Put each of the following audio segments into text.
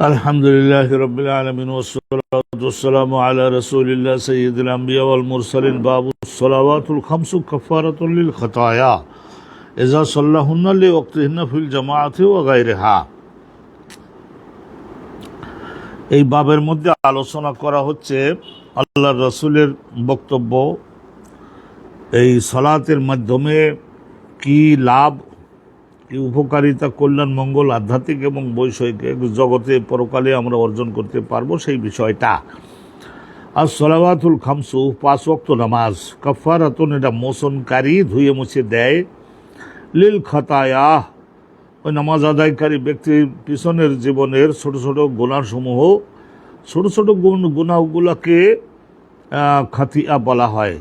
আলহামদুলিল্লাহ রাব্বিল আলামিন ওয়াসসালাতু ওয়াসসালামু আলা রাসূলিল্লাহ সাইয়্যিদিল আমবিয়া ওয়াল মুরসালিন বাবুস সালাওয়াতুল খামসু কাফারাতুল লিল খাতায়া ইযা সাল্লাহুন্না লিওয়াক্তিহিন্না ফিল জামাআতি ওয়া গায়রিহা। এই বাবের মধ্যে আলোচনা করা হচ্ছে আল্লাহর রাসূলের বক্তব্য, এই সালাতের মাধ্যমে কি লাভ, কি উপকারিতা, কল্যাণ, মঙ্গল আধ্যাত্মিক এবং বৈষয়িক জগতে পরকালে আমরা অর্জন করতে পারবো সেই বিষয়টা। আর সালাওয়াতুল খামসু, 5 ওয়াক্ত নামাজ, কাফারাতুন, এটা মোচনকারী, ধুয়ে মুছে দেয়, লিল খাতায়া, ওই নামাজ আদায়কারী ব্যক্তির পিছনের জীবনের ছোট ছোট গুনাহসমূহ, ছোট ছোট গুনাহগুলোকে খাতিয়া বলা হয়।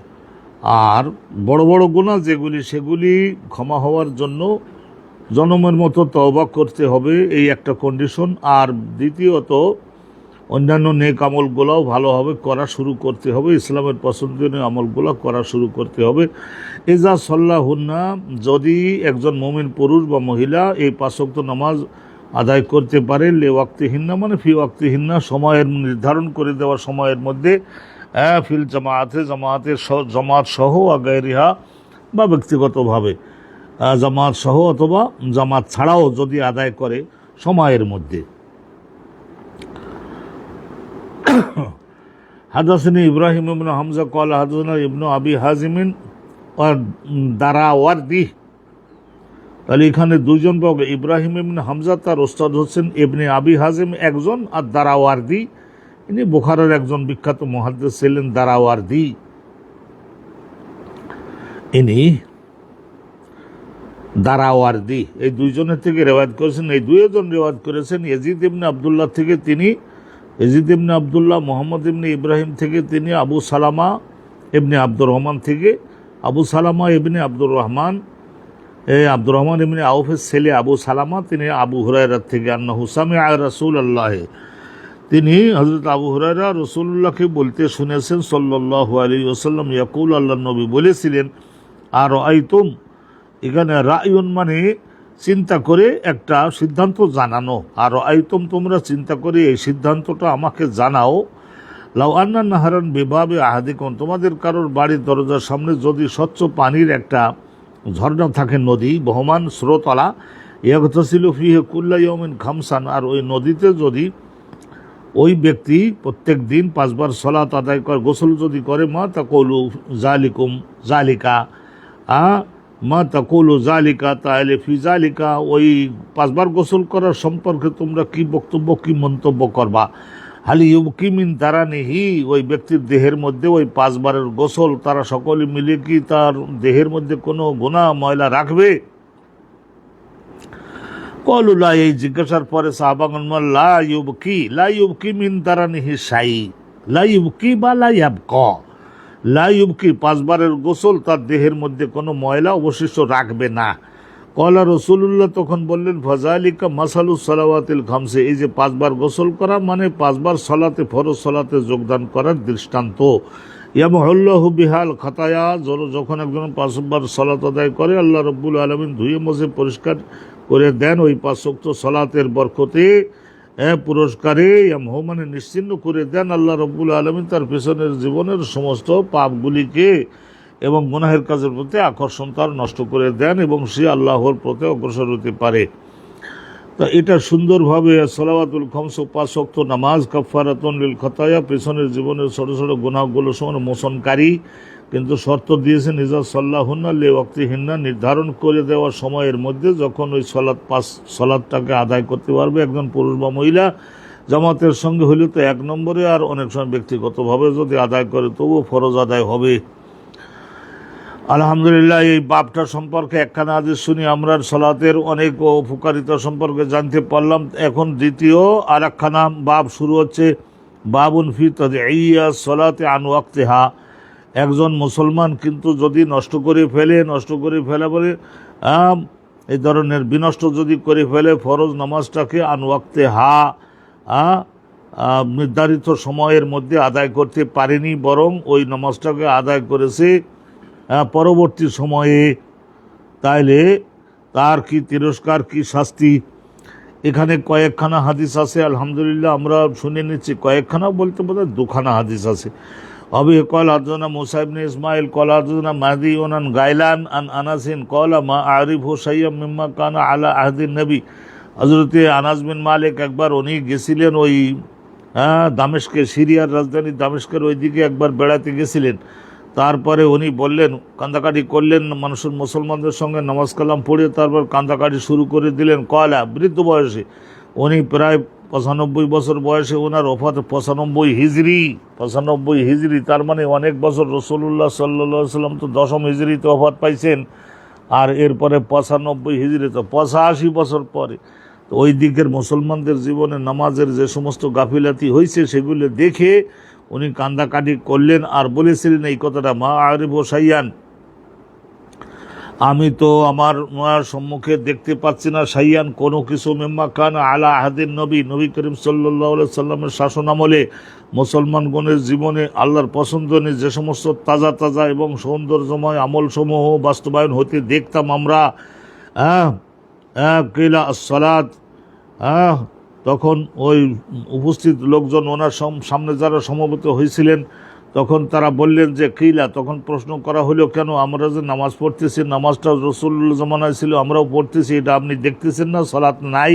আর বড় বড় গুনাহ যেগুলি, সেগুলি ক্ষমা হওয়ার জন্য জনমের মতো তওবা করতে হবে, এই একটা কন্ডিশন। আর দ্বিতীয়ত অন্যান্য নেক আমলগুলোও ভালোভাবে করা শুরু করতে হবে, ইসলামের পছন্দনীয় আমলগুলো করা শুরু করতে হবে। ইজা সাল্লাহুন্না, যদি একজন মুমিন পুরুষ বা মহিলা এই 5 ওয়াক্ত নামাজ আদায় করতে পারে, লে ওয়াক্তিহিন্না মানে ফি ওয়াক্তিহিন্না, সময়ের নির্ধারণ করে দেওয়া সময়ের মধ্যে, ফিল জামাতে, জামাত সহ, গায়রিহা বা ব্যক্তিগতভাবে জামাত সহ অথবা জামাত ছাড়াও যদি আদায় করে সময়ের মধ্যে। হাদাসানি ইব্রাহিম ইবনে হামজা ক্বাল হাদাসানা ইবনু আবি হাজিমিন দারাওয়ারদি। তাহলে এখানে দুইজন পাবো, ইব্রাহিম ইবনে হামজা, তার ওস্তাদ হচ্ছেন ইবনে আবি হাজিম একজন, আর দারাওয়ারদি ইনি বুখারার একজন বিখ্যাত মুহাদ্দিস ছিলেন, দারাওয়ারদি। ইনি দারাওয়ারদি এই দুইজনের থেকে রেওয়ায়ত করেছেন। এই দুইজন রেওয়ায়ত করেছেন ইয়াজিদ ইবনে আবদুল্লাহ থেকে, তিনি ইয়াজিদ ইবনে আবদুল্লাহ, মোহাম্মদ ইবনে ইব্রাহিম থেকে তিনি, আবু সালামা ইবনে আব্দুর রহমান থেকে, আবু সালামা ইবনে আব্দুর রহমান ইবনে আউফের ছেলে আবু সালামা, তিনি আবু হুরায়রা থেকে, আন্নাহু সামিআ রাসূলুল্লাহ, তিনি হযরত আবু হুরায়রা রাসূলুল্লাহকে বলতে শুনেছেন সাল্লাল্লাহু আলাইহি ওয়াসাল্লাম ইয়াকুল, আল্লাহর নবী বলেছিলেন, আর আইতুম, এখানে রায়ুন মানে চিন্তা করে একটা সিদ্ধান্ত জানানো, আর আইতুম তোমরা চিন্তা করে এই সিদ্ধান্তটা আমাকে জানাও, লাউ আন্না নাহারান বিবাবে আহাদিকুম, তোমাদের কারোর বাড়ির দরজার সামনে যদি স্বচ্ছ পানির একটা ঝর্ণা থাকে, নদী বহমান স্রোতলা, ইয়াগতাসিলু ফিহি কুল্লা ইয়াউমিন খামসান, আর ওই নদীতে যদি ওই ব্যক্তি প্রত্যেক দিন 5 বার সালাত আদায় করে, গোসল যদি করে, মা তাকুলু জালিকুম জালিকা, মা তাকুলু জালিকা, তাহলে ফি জালিকা, ওই 5 বার গোসল করার সম্পর্কে তোমরা কি বক্তব্য, কি মন্তব্য করবা। হালি ইউবকি মিন দারানিহি, ওই ব্যক্তির দেহের মধ্যে ওই 5 বারের গোসল, তারা সকলে মিলে কি তার দেহের মধ্যে কোনো গুনাহ ময়লা রাখবে? কলুল্লাহ, এই জিজ্ঞাসার পরে সাহাবাগণ লা ইউবকি মিন দারানিহি শাই, লা ইউবকি বা লা ইয়াবকা, লা ইউবকি 5 বারের গোসল তার দেহের মধ্যে কোনো ময়লা অবশিষ্ট রাখবে না। কলা রাসূলুল্লাহ তখন বললেন, ফাযালিকা মাসালু সালাওয়াতিল খামসে, এই যে 5 বার গোসল করা মানে 5 বার সালাতে, ফরজ সালাতে যোগদান করার দৃষ্টান্ত। ইয়ামহুল্লাহু বিহাল খাতায়া, যখন একজন 5 বার সালাত আদায় করে, আল্লাহ রাব্বুল আলামিন ধুয়ে মুছে পরিষ্কার করে দেন ওই 5 ওয়াক্ত সালাতের বরকতে, পুরস্কারে, ইয়ামহু মানে নিশ্চিহ্ন করে দেন আল্লাহ রাব্বুল আলামিন তার পিছনের জীবনের সমস্ত পাপগুলিকে এবং গুনাহের কাজের প্রতি আকর্ষণ তার নষ্ট করে দেন, এবং সে আল্লাহর প্রতি অগ্রসর হতে পারে। তা এটা সুন্দরভাবে সালাওয়াতুল খামস, 5 ওয়াক্ত নামাজ, কাফারাতুন লিল খাতায়া, পিছনের জীবনের ছোট ছোট গুনাহগুলো সমান মোচনকারী, কিন্তু শর্ত দিয়েছেন ইজা সাল্লাহুন্না লি ওয়াক্তিহিন্না, নির্ধারণ করে দেওয়া সময়ের মধ্যে যখন ওই সালাতটাকে আদায় করতে পারবে একজন পুরুষ বা মহিলা, জামাতের সঙ্গে হইলে তো 1 নম্বরে, আর অনেক সময় ব্যক্তিগতভাবে যদি আদায় করে তবুও ফরজ আদায় হবে। আলহামদুলিল্লাহ, এই বাবটা সম্পর্কে একখানা হাদিস শুনি আমরা সালাতের অনেক উপকারিতা সম্পর্কে জানতে পারলাম। এখন দ্বিতীয় আর একখানা বাব শুরু হচ্ছে, বাবুন ফি তাদঈয়া সালাতে আন ওয়াক্তিহা। একজন মুসলমান কিন্তু যদি নষ্ট করে ফেলে বলে এই ধরনের বিনষ্ট যদি করে ফেলে ফরজ নামাজটাকে আন ওয়াক্তিহা, নির্ধারিত সময়ের মধ্যে আদায় করতে পারেনি, বরং ওই নামাজটাকে আদায় করেছে পরবর্তী সময়ে, তাইলে তার কি তিরস্কার, কি শাস্তি? এখানে কয়েকখানা হাদিস আছে, আলহামদুলিল্লাহ আমরা শুনে নিচ্ছি। কয়েকখানা বলতে বোধহয় দুখানা হাদিস আছে। অবি কল আদনা মুসা ইবনে ইসমাইল কল আদনা মাহদি ওনান গাইলান আন আনাসিন কলা মা আরিফু সাইয়াম মিম্মা কানা আলা আহদিন নবী। হযরতে আনাস বিন মালিক একবার উনি গেছিলেন ওই দামেস্কে, সিরিয়ার রাজধানী দামেস্কের ওই দিকে একবার বেড়াতে গেছিলেন। তারপরে উনি বললেন, কান্দাকাটি করলেন মানুষের মুসলমানদের সঙ্গে নামাজ কালাম পড়ে তারপর কান্দাকাটি শুরু করে দিলেন। কয়লা বৃদ্ধ বয়সে, উনি প্রায় 95 বছর বয়সে ওনার ওফাত 95 হিজরি, তার মানে অনেক বছর। রাসূলুল্লাহ সাল্লাল্লাহু আলাইহি সাল্লাম তো 10ম হিজরিতে ওফাত পাইছেন, আর এরপরে 95 হিজরি, তো 85 বছর পরে। তো ওই দিকের মুসলমানদের জীবনে নামাজের যে সমস্ত গাফিলাতি হয়েছে সেগুলো দেখে উনি কান্দাকাটি করলেন আর বলেছিলেন এই কথাটা, মা আরিফু সাইয়ান, আমি তো আমার সম্মুখে দেখতে পাচ্ছি না সাইয়ান কোনো কিছু, মিম্মা কানা আলা আহদিন নবী, নবী করিম সাল্লাল্লাহু আলাইহি সাল্লামের শাসন আমলে মুসলমানগণের জীবনে আল্লাহর পছন্দনীয় যে সমস্ত তাজা তাজা এবং সৌন্দর্যময় আমলসমূহ বাস্তবায়ন হতে দেখতাম আমরা। কিলা আসসালাত, তখন ওই উপস্থিত লোকজন ওনার সামনে যারা সমবেত হয়েছিলেন তখন তারা বললেন যে কিলা, তখন প্রশ্ন করা হলো কেন আমরা যে নামাজ পড়তেছি, নামাজটা রাসূলুল্লাহ জামানায় ছিল, আমরাও পড়তেছি, এটা আপনি দেখতেছেন না সালাত নাই?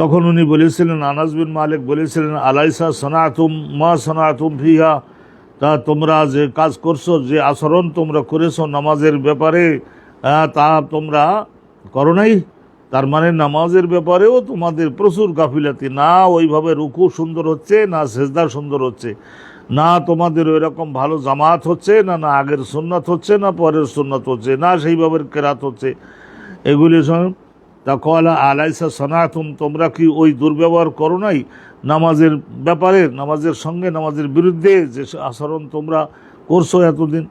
তখন উনি বলেছিলেন, আনাস বিন মালিক বলেছিলেন, আলাইসা সানাতুম মা সানাতুম ফিহা, তা তোমরা যে কাজ করছো, যে আচরণ তোমরা করেছো নামাজের ব্যাপারে, তা তোমরা করো নাই? তার মানে নামাজের ব্যাপারেও তোমাদের প্রচুর গাফিলাতি, না ওইভাবে রুকু সুন্দর হচ্ছে, না সেজদা সুন্দর হচ্ছে, না তোমাদের ওই রকম ভালো জামাত হচ্ছে, না আগের সুন্নাত হচ্ছে, না পরের সুন্নাত হচ্ছে, না সেইভাবে কেরাত হচ্ছে, এগুলি সব। তা কলা আলাইসা সানাতুম, তোমরা কি ওই দুর্ব্যবহার করো নাই নামাজের ব্যাপারে, নামাজের সঙ্গে নামাজের বিরুদ্ধে যে আচরণ তোমরা করছো এতদিন?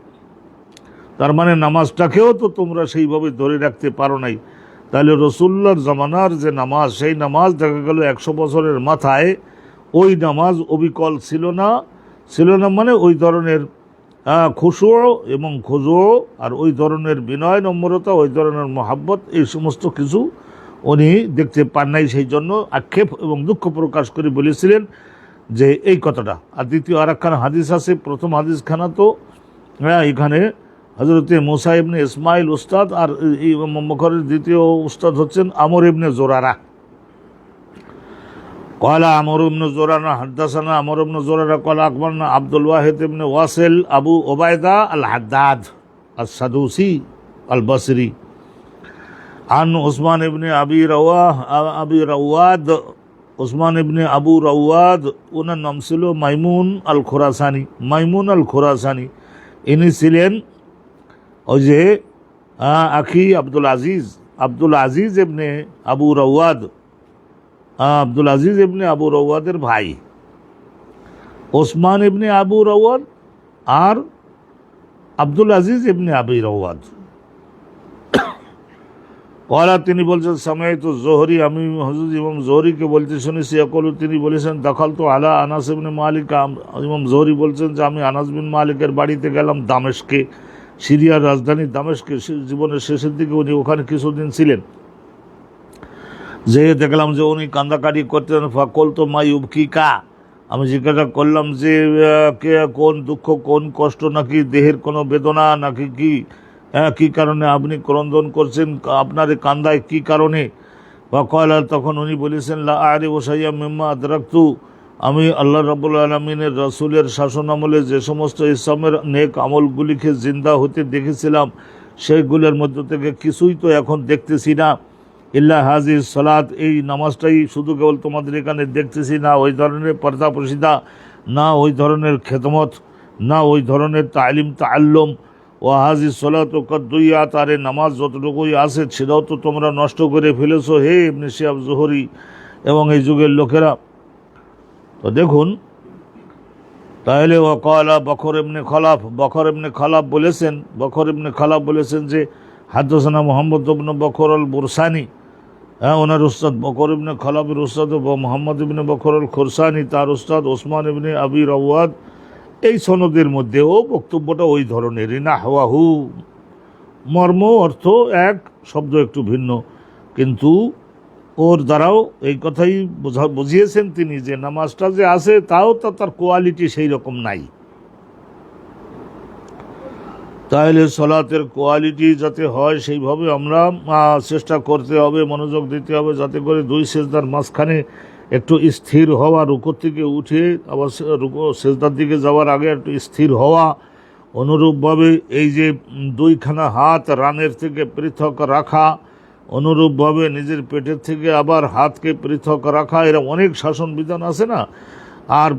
তার মানে নামাজটাকেও তো তোমরা সেইভাবে ধরে রাখতে পারো নাই। তাহলে রাসূলুল্লাহর জামানার যে নামাজ, সেই নামাজ দেখা গেল 100 বছরের মাথায় ওই নামাজ অবিকল ছিল না মানে ওই ধরনের খুশু এবং খুজু, আর ওই ধরনের বিনয় নম্রতা, ওই ধরনের মহাব্বত, এই সমস্ত কিছু উনি দেখতে পান নাই। সেই জন্য আক্ষেপ এবং দুঃখ প্রকাশ করে বলেছিলেন যে এই কথাটা। আর দ্বিতীয় আর একখানা হাদিস আছে, প্রথম হাদিসখানা তো এখানে হযরতে মুসা ইবনে ইসমাইল উস্তাদ, আর এই বুখারীর দ্বিতীয় উস্তাদ হচ্ছেন আমর ইবনে জোরারা। قال عمرو بن زرارة حدثنا عمرو بن زرارة قال أخبرنا عبد الواحد بن واصل أبو عبيدة الحداد السدوسي البصري عن عثمان بن أبي رواد عثمان بن أبو رواد ওনার নাম ছিল মাইমুন আল খোরাসানি। ইনি ছিলেন ওই যে আখি আব্দুল আজিজ ইবনে আবু রওয়াদ, আব্দুল আজিজ ইবনে আবু রওয়াদের ভাই ওসমান ইবনে আবু রওয়াদ আর আব্দুল আজিজ ইবনে আবি রওয়াদ। ওরা তিনি বলছেন, সামাইতু জোহরি, আমি হযরত ইমাম জোহরিকে বলতে শুনেছি, ইয়াকুলু, তিনি বলেছেন, দাখালতু আলা আনাস ইবনে মালিক, ইমাম জোহরি বলছেন যে আমি আনাস বিন মালিকের বাড়িতে গেলাম দামেস্কে, সিরিয়ার রাজধানী দামেস্কে। জীবনের শেষের দিকে উনি ওখানে কিছুদিন ছিলেন। যে দেখলাম যে উনি কান্দাকাটি করতেন। ফাকল তো মাই উবকিকা, আমি জিজ্ঞাসা করলাম যে কোন দুঃখ, কোন কষ্ট, নাকি দেহের কোনো বেদনা, নাকি কি কারণে আপনি ক্রন্দন করছেন, আপনার কান্দায় কি কারণে? বা কয়লা, তখন উনি বলেছেন, লা আরিফু শাইআম মিম্মা আদরাকতু, আমি আল্লাহ রাব্বুল আলামিনের রাসূলের শাসন আমলে যে সমস্ত ইসলামের নেক আমলগুলিকে জিন্দা হতে দেখেছিলাম সেইগুলোর মধ্য থেকে কিছুই তো এখন দেখতেছি না। ইল্লা হাজি সালাত, এই নামাজটাই শুধু কেবল তোমাদের এখানে দেখতেছি না ওই ধরনের পর্দা পশিদা, না ওই ধরনের খেদমত, না ওই ধরনের তালিম তাআল্লুম। ও হাজি সালাত কদ্দুইয়া, তারে নামাজ যতটুকুই আছে সেটাও তো তোমরা নষ্ট করে ফেলেছো হে ইবনে শিহাব জোহরি এবং এই যুগের লোকেরা। তো দেখুন, তাহলে ও কয়লা বখর ইবনে খালাফ বলেছেন যে হাদসানা মুহাম্মদ ইবনে বখর আল বুরসানি, ওনার উস্তাদ বখর ইবনে খালাফের উস্তাদ মুহাম্মদ ইবনে বখর আল খুরসানি, তার উস্তাদ ওসমান ইবনে আবি রওয়াদ। এই সনদের মধ্যেও বক্তব্যটা ওই ধরনেরই, না হাওয়াহু, মর্ম অর্থ এক, শব্দ একটু ভিন্ন, কিন্তু ওর দ্বারাও এই কথাই বুঝিয়েছেন তিনি যে নামাজটা যে আছে তাও তার কোয়ালিটি সেই রকম নাই। তাহলে সলাতের কোয়ালিটি যাতে হয় সেইভাবে আমরা চেষ্টা করতে হবে, মনোযোগ দিতে হবে, যাতে করে দুই সেজদার মাঝখানে একটু স্থির হওয়া, রুকু থেকে উঠে আবার সেজদার দিকে যাওয়ার আগে একটু স্থির হওয়া। অনুরূপভাবে এই যে দুইখানা হাত রানের থেকে পৃথক রাখা, অনুরূপভাবে নিজের পেটের থেকে আবার হাতকে পৃথক রাখা, এরা অনেক শাসন বিধান আছে না। আর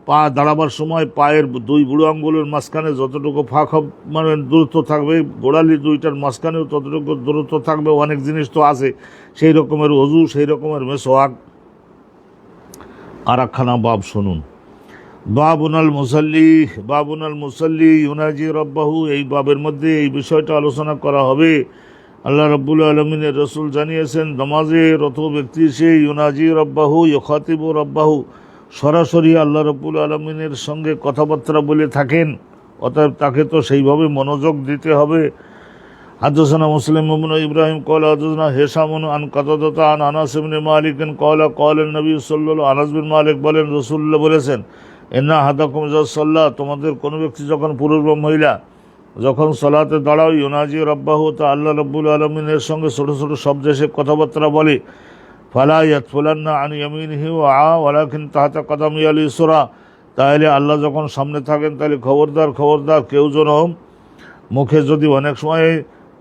পা দাঁড়াবার সময় পায়ের দুই বুড়ো আঙ্গুলের মাঝখানে যতটুকু ফাঁক মানে দূরত্ব থাকবে, গোড়ালি দুইটার মাঝখানেও ততটুকু দূরত্ব থাকবে, অনেক জিনিস তো আছে। সেই রকমের অজু, সেই রকমের মেসওয়াক। আর একখানা বাব শুনুন, বাবুনাল মুসাল্লি ইউনাজি রব্বাহু। এই বাবের মধ্যে এই বিষয়টা আলোচনা করা হবে। আল্লাহ রাব্বুল আলামিনের রসুল জানিয়েছেন, নামাজে রত ব্যক্তি সে ইউনাজি রব্বাহু ইউখাতিবু রব্বাহু, সরাসরি আল্লাহ রাব্বুল আলামিনের সঙ্গে কথাবার্তা বলে থাকেন, অতএব তাকে তো সেইভাবে মনোযোগ দিতে হবে। হাদাসানা মুসলিম ইবনে ইব্রাহিম ক্বালা হাদাসানা হিশাম আন কাতাদা আন আনাস ইবনে মালিক ক্বালা ক্বালা নবী সাল্লাল্লাহু আনাস বিন মালিক বলেন, রাসূলুল্লাহ বলেছেন, ইন্না আহাদাকুম ইযা সাল্লা, তোমাদের কোনো ব্যক্তি যখন পুরুষ বা মহিলা যখন সালাতে দাঁড়াও, ইউনাজি রাব্বাহু, তা আল্লাহ রাব্বুল আলামিনের সঙ্গে ছোট ছোট শব্দে সে কথাবার্তা বলে। ফালা ইয়াতফুলান্না আন ইয়ামিনিহি ওয়ালাকিন তাহতা কদামি আল ইসরা, তাহলে আল্লাহ যখন সামনে থাকেন তাহলে খবরদার কেউ যেন মুখে যদি অনেক সময়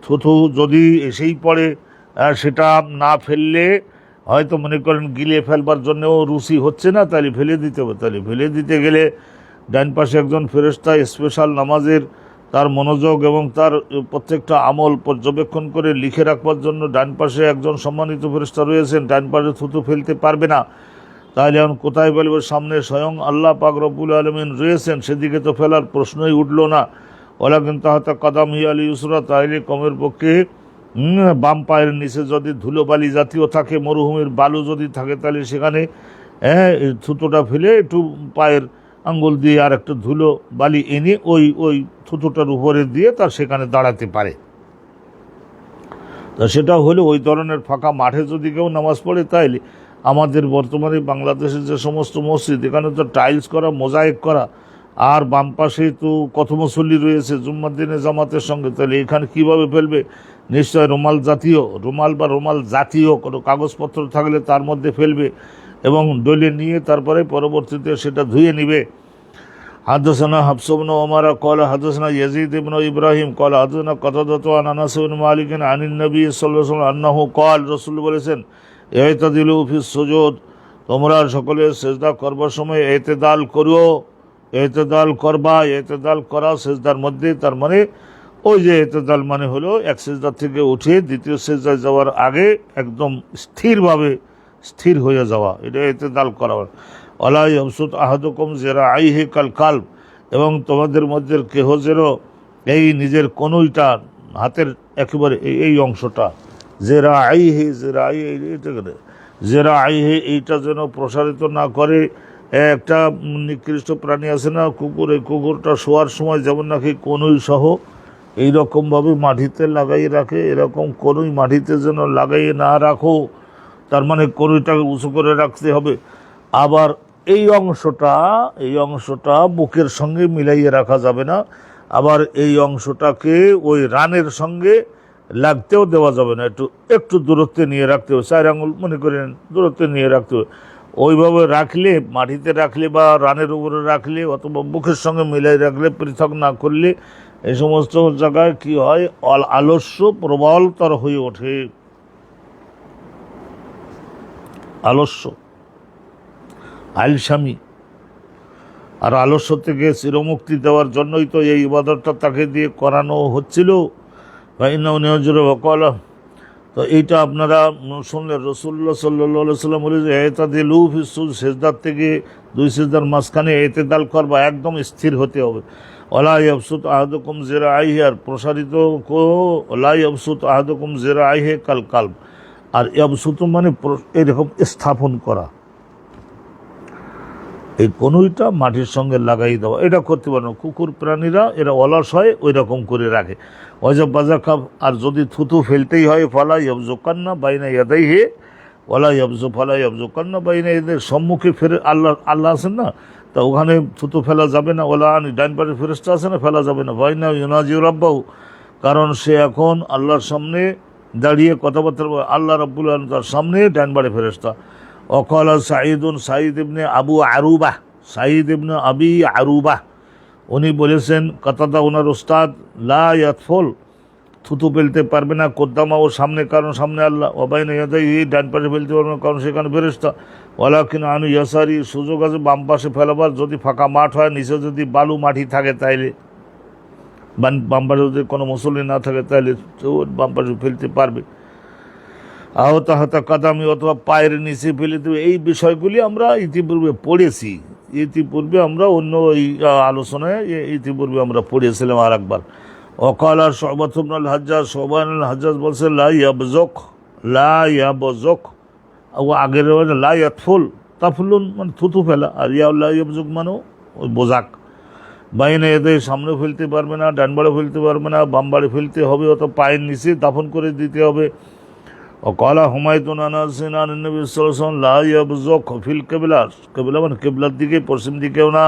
থুথু যদি এসেই পড়ে, সেটা না ফেললে হয়তো মনে করেন গিলে ফেলবার জন্যও রুচি হচ্ছে না, তাহলে ফেলে দিতে হবে। তাহলে ফেলে দিতে গেলে ডান পাশে একজন ফেরেশতা স্পেশাল নামাজের তার মনোযোগ এবং তার প্রত্যেকটা আমল পর্যবেক্ষণ করে লিখে রাখবার জন্য ডান পাশে একজন সম্মানিত ফেরেশতা রয়েছেন, ডান পাশে থুতু ফেলতে পারবে না। তাহলে এখন কোথায় ফেলবে? সামনে স্বয়ং আল্লাহ পাক রব্বুল আলামিন রয়েছেন, সেদিকে তো ফেলার প্রশ্নই উঠল না। ওয়ালাকিন তাহতা কদামি আল ইসরা, তাহলে কমের পক্ষে বাম পায়ের নিচে যদি ধুলোবালি জাতীয় থাকে, মরুভূমির বালু যদি থাকে, তাহলে সেখানে থুতুটা ফেলে একটু পায়ের আঙ্গুল দিয়ে আর একটা ধুলো বালি এনে ওই থুতুটার উপরে দিয়ে তার সেখানে দাঁড়াতে পারে। তা সেটা হলে ওই ধরনের ফাঁকা মাঠে যদি কেউ নামাজ পড়ে, তাইলে আমাদের বর্তমানে বাংলাদেশের যে সমস্ত মসজিদ, এখানে তো টাইলস করা, মোজাইক করা, আর বাম পাশে তো কত মুসল্লি রয়েছে জুম্মার দিনে জামাতের সঙ্গে, তাহলে এখানে কীভাবে ফেলবে? নিশ্চয় রুমাল জাতীয় কোনো কাগজপত্র থাকলে তার মধ্যে ফেলবে এবং ডলে নিয়ে তারপরে পরবর্তীতে সেটা ধুয়ে নিবে। হাদাসানা হাফস ইবনে ওমর ক্বালা হাদাসানা ইয়াজিদ ইবনে ইব্রাহিম ক্বালা হাদাসানা কাতাদা আন আনাস ইবনে মালিক আনিন নবী সাল্লাল্লাহু আলাইহি ওয়াসাল্লাম আন্নাহু ক্বাল, রাসূল বলেছেন, ইতাদিলু ফিস সুজুদ, তোমরা সকলে সিজদা করবার সময় ইতিদাল করো, ইতিদাল করা সিজদার মধ্যে। তার মানে ওই যে ইতিদাল মানে হলো এক সিজদা থেকে উঠে দ্বিতীয় সিজদায় যাওয়ার আগে একদম স্থির হয়ে যাওয়া, এটা ইতিদাল করা। ওয়ালা ইয়াবসুত আহাদুকুম যিরাআইহি কাল কালব, এবং তোমাদের মধ্যে কেহ যেন এই নিজের কনুইটা, হাতের একেবারে এই অংশটা, যিরাআইহি এইটা যেন প্রসারিত না করে। একটা নিকৃষ্ট প্রাণী আছে না কুকুর, এই কুকুরটা শোয়ার সময় যেমন নাকি কনুই সহ এইরকমভাবে মাটিতে লাগাই রাখে, এরকম কনুই মাটিতে যেন লাগাই না রাখো। তার মানে কনুইটাকে উঁচু করে রাখতে হবে। আবার এই অংশটা বুকের সঙ্গে মিলাইয়ে রাখা যাবে না, আবার এই অংশটাকে ওই রানের সঙ্গে লাগতেও দেওয়া যাবে না, একটু দূরত্বে নিয়ে রাখতে হবে, 4 আঙুল মনে করেন দূরত্বে নিয়ে রাখতে হবে। ওইভাবে রাখলে, মাটিতে রাখলে বা রানের উপরে রাখলে অথবা বুকের সঙ্গে মিলাই রাখলে, পৃথক না করলে এই সমস্ত জায়গায় কি হয়, আলস্য প্রবলতর হয়ে ওঠে। আলস্য, আলসামি, আর আলস্য থেকে চিরমুক্তি দেওয়ার জন্যই তো এই ইবাদতটা তাকে দিয়ে করানো হচ্ছিল। তো এইটা আপনারা শুনলেন, রাসূলুল্লাহ সাল্লাল্লাহু আলাইহি ওয়াসাল্লাম বলে যে ইতাদিলু ফিস সুজুদ, সিজদার থেকে দুই সিজদার মাঝখানে ইতিদাল করবা, একদম স্থির হতে হবে। ওয়ালা ইয়াবসুত আহাদুকুম যিরাআইহি, আর প্রসারিত ওয়ালা ইয়াবসুত আহাদুকুম যিরাআইহি কাল কালব, আর ইয়াবসুত মানে এরকম স্থাপন করা, এই কনুইটা মাটির সঙ্গে লাগাই দেওয়া, এটা করতে পারে না। কুকুর প্রাণীরা এরা অলস হয়, ওই রকম করে রাখে। ওয়াজা বাজা খাব, আর যদি থুতু ফেলতেই হয় ফালা ইয়াবজুকান্না বাইনা ইয়াদাইহি, ওলা ইয়াবজু ফালা ইয়াবজু কান্না বাইনা এদের সম্মুখে ফেরে আল্লাহ আছেন না, তা ওখানে থুতু ফেলা যাবে না। ওলা আনি ডাইন পাশে ফেরেশতা আছে না, ফেলা যাবে না। বাইনা ইউনাজি রাব্বাহু, কারণ সে এখন আল্লাহর সামনে দাঁড়িয়ে কথাবার্তা, আল্লাহ রাব্বুল আলামিন তার সামনে, ডাইন বাড়ি ফেরেশতা। ওয়াকালা সাঈদুন, সাঈদ ইবনে আবু আরুবাহ, সাঈদ ইবনে আবি আরুবাহ উনি বলেছেন, কাতাদা ওনার ওস্তাদ, লা ইয়াতফুল, থুতু ফেলতে পারবে না, কোদ্দামা ও সামনে, কারণ সামনে আল্লাহ, ওবাইনা ইয়াদাইহি, ডান পাশে ফেলতে পারবে না, কারণ সেখানে ফেরেশতা। ওয়ালাকিন আনু ইয়াসারি, সুযোগ আছে বাম পাশে ফেলাবার, যদি ফাঁকা মাঠ হয়, নিচে যদি বালু মাটি থাকে তাইলে, বাম পাশে যদি কোনো মুসল্লি না থাকে তাহলে বাম পাশে ফেলতে পারবে। আহত হাতা কাদামি, অথবা পায়ের নিচে ফেলে দেবে। এই বিষয়গুলি আমরা ইতিপূর্বে পড়েছি, ইতিপূর্বে আমরা অন্য এই আলোচনায় ইতিপূর্বে আমরা পড়েছিলাম আর একবার। অকাল আর শোবাত ইবনুল হাজ্জাজ, শোবান আল হাজ্জাজ বলছে লা ইয়াবজক, লা ইয়াবজক, ও আগের লা ইয়াতফুল, তাফুলুন মানে থুতু ফেলা, আর লা ইয়াবজক মানে ওই বোজাক। বাইনে এদের সামনে ফেলতে পারবে না, ডান বাড়ে ফেলতে পারবে না, বাম বাড়ে ফেলতে হবে, অত পায়ের নিচে দাফন করে দিতে হবে। ও কলা হুমায়ুন আনাসিন আন নবী সাল্লাল্লাহু আলাইহি ওয়াসাল্লাম লা ইয়াবজক ফিল কিবলা, কিবলা মানে কিবলার দিকে, পশ্চিম দিকেও না,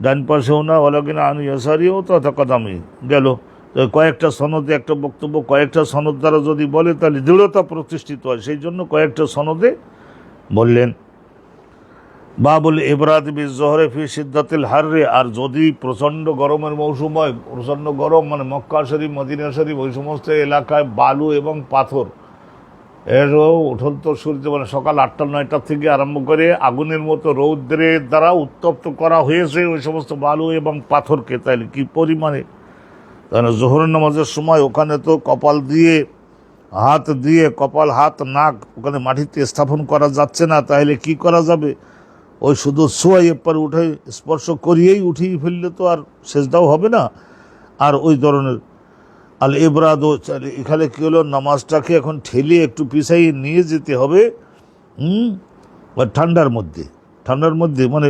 ডান পাশেও না, ওয়ালাকিন আন ইয়াসারিও তাকাদামি গেল। কয়েকটা সনদে একটা বক্তব্য, কয়েকটা সনদ দ্বারা যদি বলে তাহলে দৃঢ়তা প্রতিষ্ঠিত হয়, সেই জন্য কয়েকটা সনদে বললেন। বাবুল ইবরাদ বিজহরে ফি সিদ্দাতিল হাররে, আর যদি প্রচণ্ড গরমের মৌসুম হয়, প্রচণ্ড গরম মানে মক্কা শরীফ, মদিনা শরীফ, ওই সমস্ত এলাকায় বালু এবং পাথর, এরও উঠন্ত সূর্য মানে সকাল 8টা 9টা থেকে আরম্ভ করে আগুনের মতো রৌদ্রের দ্বারা উত্তপ্ত করা হয়েছে ওই সমস্ত বালু এবং পাথরকে, তাহলে কি পরিমাণে, তাহলে জোহরের নামাজের সময় ওখানে তো কপাল দিয়ে, হাত দিয়ে, কপাল হাত নাক ওখানে মাটিতে স্থাপন করা যাচ্ছে না, তাহলে কি করা যাবে? ওই শুধু সোয়াইয়ের পর উঠে স্পর্শ করিয়েই উঠিয়ে ফেললে তো আর সেজদাও হবে না। আর ওই ধরনের আল ইবরাদ, এখানে কী হলো, নামাজটাকে এখন ঠেলে একটু পিছাইয়ে নিয়ে যেতে হবে ঠান্ডার মধ্যে মানে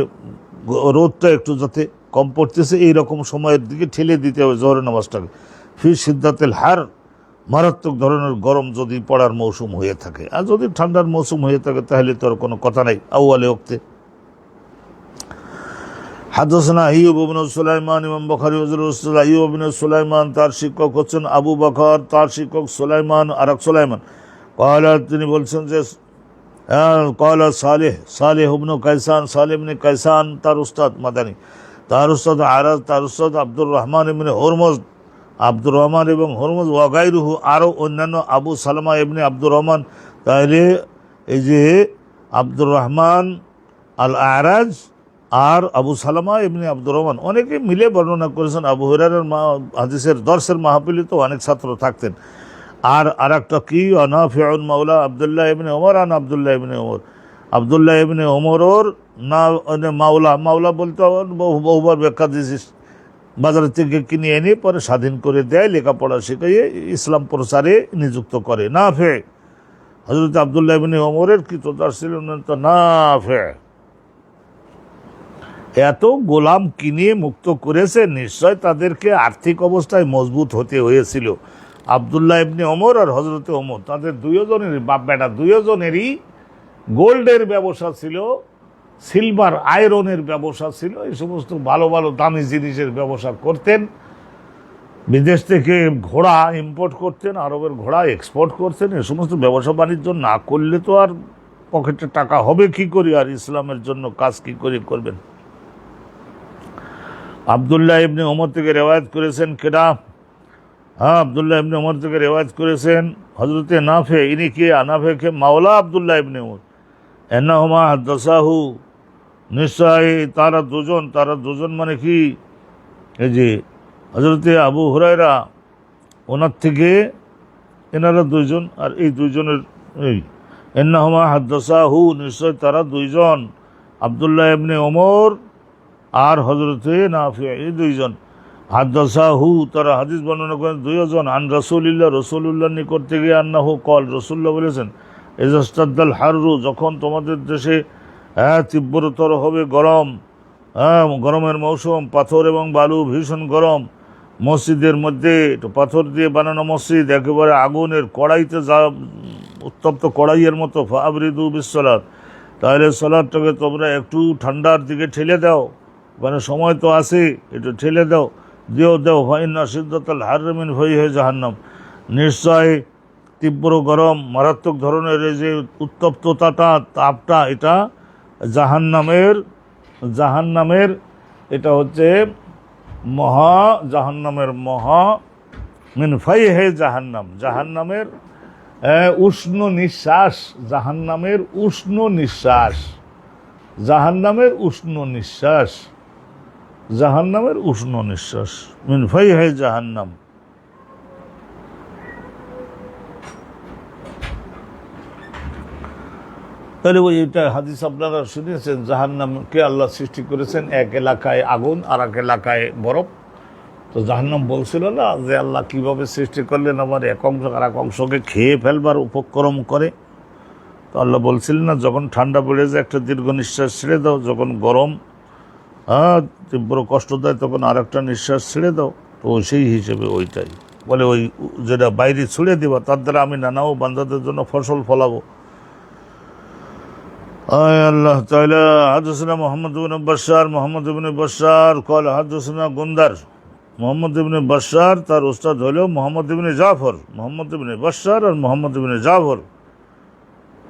রোদটা একটু যাতে কম পড়তেছে এই রকম সময়ের দিকে ঠেলে দিতে হবে জোহরের নামাজটাকে। ফির সিদ্দাতেল হার, মারাত্মক ধরনের গরম যদি পড়ার মৌসুম হয়ে থাকে, আর যদি ঠান্ডার মৌসুম হয়ে থাকে তাহলে তো আর কোনো কথা নাই। আউয়ালে ওক্তে হাদাসানা আইয়ুব ইবনে সুলাইমান, ইমাম বুখারী হুজুর আইয়ুব ইবনে সুলাইমান, তার শিক্ষক হচ্ছেন আবু বকর, তার শিক্ষক সুলাইমান, আরেক সুলাইমান। ক্বালা, তিনি বলছেন যে ক্বালা সালেহ ইবনে কায়সান, সালেহ ইবনে কায়সান তার উস্তাদ মাদানী, তার উস্তাদ আরাজ, তার উস্তাদ আব্দুর রহমান ইবনে হুরমুজ, আব্দুর রহমান এবং হুরমুজ, ওয়া গায়রুহু, আরও অন্যান্য, আবু সালামা ইবনে আব্দুর রহমান। তাহলে এই যে আব্দুর রহমান আল আরাজ আর আবু সালামা ইবনে আব্দুর রহমান অনেকে মিলে বর্ণনা করেছেন। আবু হুরায়রার হাদিসের দর্শের মাহফিলে তো অনেক ছাত্র থাকতেন। আর একটা কি, নাফিউন মাওলা আব্দুল্লাহ ইবনে ওমর, আন আব্দুল্লাহ ইবনে ওমর, আব্দুল্লাহ ইবনে ওমরর না মাওলা বলতে বহুবার ব্যাখ্যা দিয়েছিস, বাজার থেকে কিনে এনে পরে স্বাধীন করে দেয়, লেখাপড়া শিখিয়ে ইসলাম প্রচারে নিযুক্ত করে। নাফে, হযরত আব্দুল্লাহ ইবনে ওমরের কৃতদাস ছিলেন তো নাফে, এত গোলাম কিনে মুক্ত করেছে, নিশ্চয় তাদেরকে আর্থিক অবস্থায় মজবুত হতে হয়েছিল। আব্দুল্লাহ ইবনে ওমর আর হজরতে ওমর, তাদের দুজনেরই বাপ বেটা দুজনেরই গোল্ডের ব্যবসা ছিল, সিলভার আয়রনের ব্যবসা ছিল, এই সমস্ত ভালো ভালো দামি জিনিসের ব্যবসা করতেন। বিদেশ থেকে ঘোড়া ইম্পোর্ট করতেন, আরবের ঘোড়া এক্সপোর্ট করতেন। এ সমস্ত ব্যবসা বাণিজ্য না করলে তো আর পকেটে টাকা হবে কি করে, আর ইসলামের জন্য কাজ কি করে করবেন। আব্দুল্লাহ ইবনে ওমর থেকে রেওয়ায়ত করেছেন কেডা? আব্দুল্লাহ ইবনে ওমর থেকে রেওয়ায়ত করেছেন হযরতে নাফে। ইনি কে? নাফেকে মাওলা আব্দুল্লাহ ইবনে ওমর। এন্নাহুমা হাদাসাহু, নিশ্চয় তারা দুজন মানে কি, এই যে হযরতে আবু হুরায়রা, ওনার থেকে এনারা দুইজন, আর এই দুইজনের এই এন্নাহুমা হাদাসাহু, নিশ্চয় তারা দুইজন, আব্দুল্লাহ ইবনে ওমর আর হযরতে নাফি, এই দুইজন। হাদাসাহু, তারা হাদিস বর্ণনা করেন দুইজন, আন রাসূলুল্লাহর নিকট থেকে, আন্নাহু কল, রাসূলুল্লাহ বলেছেন, ইজাস্তাদ্দাল হাররু, যখন তোমাদের দেশে তীব্রতর হবে গরম, গরমের মৌসুম, পাথর এবং বালু ভীষণ গরম, মসজিদের মধ্যে পাথর দিয়ে বানানো মসজিদ একেবারে আগুনের কড়াইতে উত্তপ্ত কড়াইয়ের মতো, ফাবরিদু বিসসালাত, তাহলে সালাতটাকে তোমরা একটু ঠান্ডার দিকে ঠেলে দাও, মানে সময় তো আছে, একটু ঠেলে দাও, দাও। ফাইন্না সিদ্দাতাল হাররি মিন ফাইহি জাহান্নাম, নিশ্চয় তীব্র গরম মারাত্মক ধরনের এই যে উত্তপ্ততাটা, তাপটা, এটা জাহান্নামের এটা হচ্ছে জাহান্নামের মিন ফাইহি জাহান্নাম, জাহান্নামের উষ্ণ নিঃশ্বাস, জাহান্নামের উষ্ণ নিঃশ্বাস, জাহান্নামের উষ্ণ নিঃশ্বাস, জাহান্নামের উষ্ণ নিঃশ্বাস, মিন ফাইহি জাহান্নাম। তাহলে ওই এটা হাদিস আপনারা শুনেছেন, জাহান্নামকে আল্লাহ সৃষ্টি করেছেন এক এলাকায় আগুন আর এক এলাকায় বরফ। তো জাহান্নাম বলছিল না যে আল্লাহ কিভাবে সৃষ্টি করলেন, আমার এক অংশ আর এক অংশকে খেয়ে ফেলবার উপক্রম করে। তো আল্লাহ বলছিলেন না, যখন ঠান্ডা পড়ে যায় একটা দীর্ঘ নিঃশ্বাস ছেড়ে দাও, যখন গরম তীব্র কষ্ট দেয় তখন আর একটা নিঃশ্বাস ছেড়ে দাও। তো সেই হিসেবে ওইটাই বলে, ওই যেটা বাইরে ছুড়ে দেবা তার দ্বারা আমি নানাও বান্দাদের জন্য ফসল ফলাবো। আল্লাহ তাআলা হাদাসানা মুহাম্মদ ইবনে বাশশার قال হাদাসানা গুন্দার। মুহাম্মদ ইবনে বাশশার তার উস্তাদ হলো মুহাম্মদ ইবনে জাফর, মুহাম্মদ ইবনে বাশশার আর মুহাম্মদ ইবনে জাফর।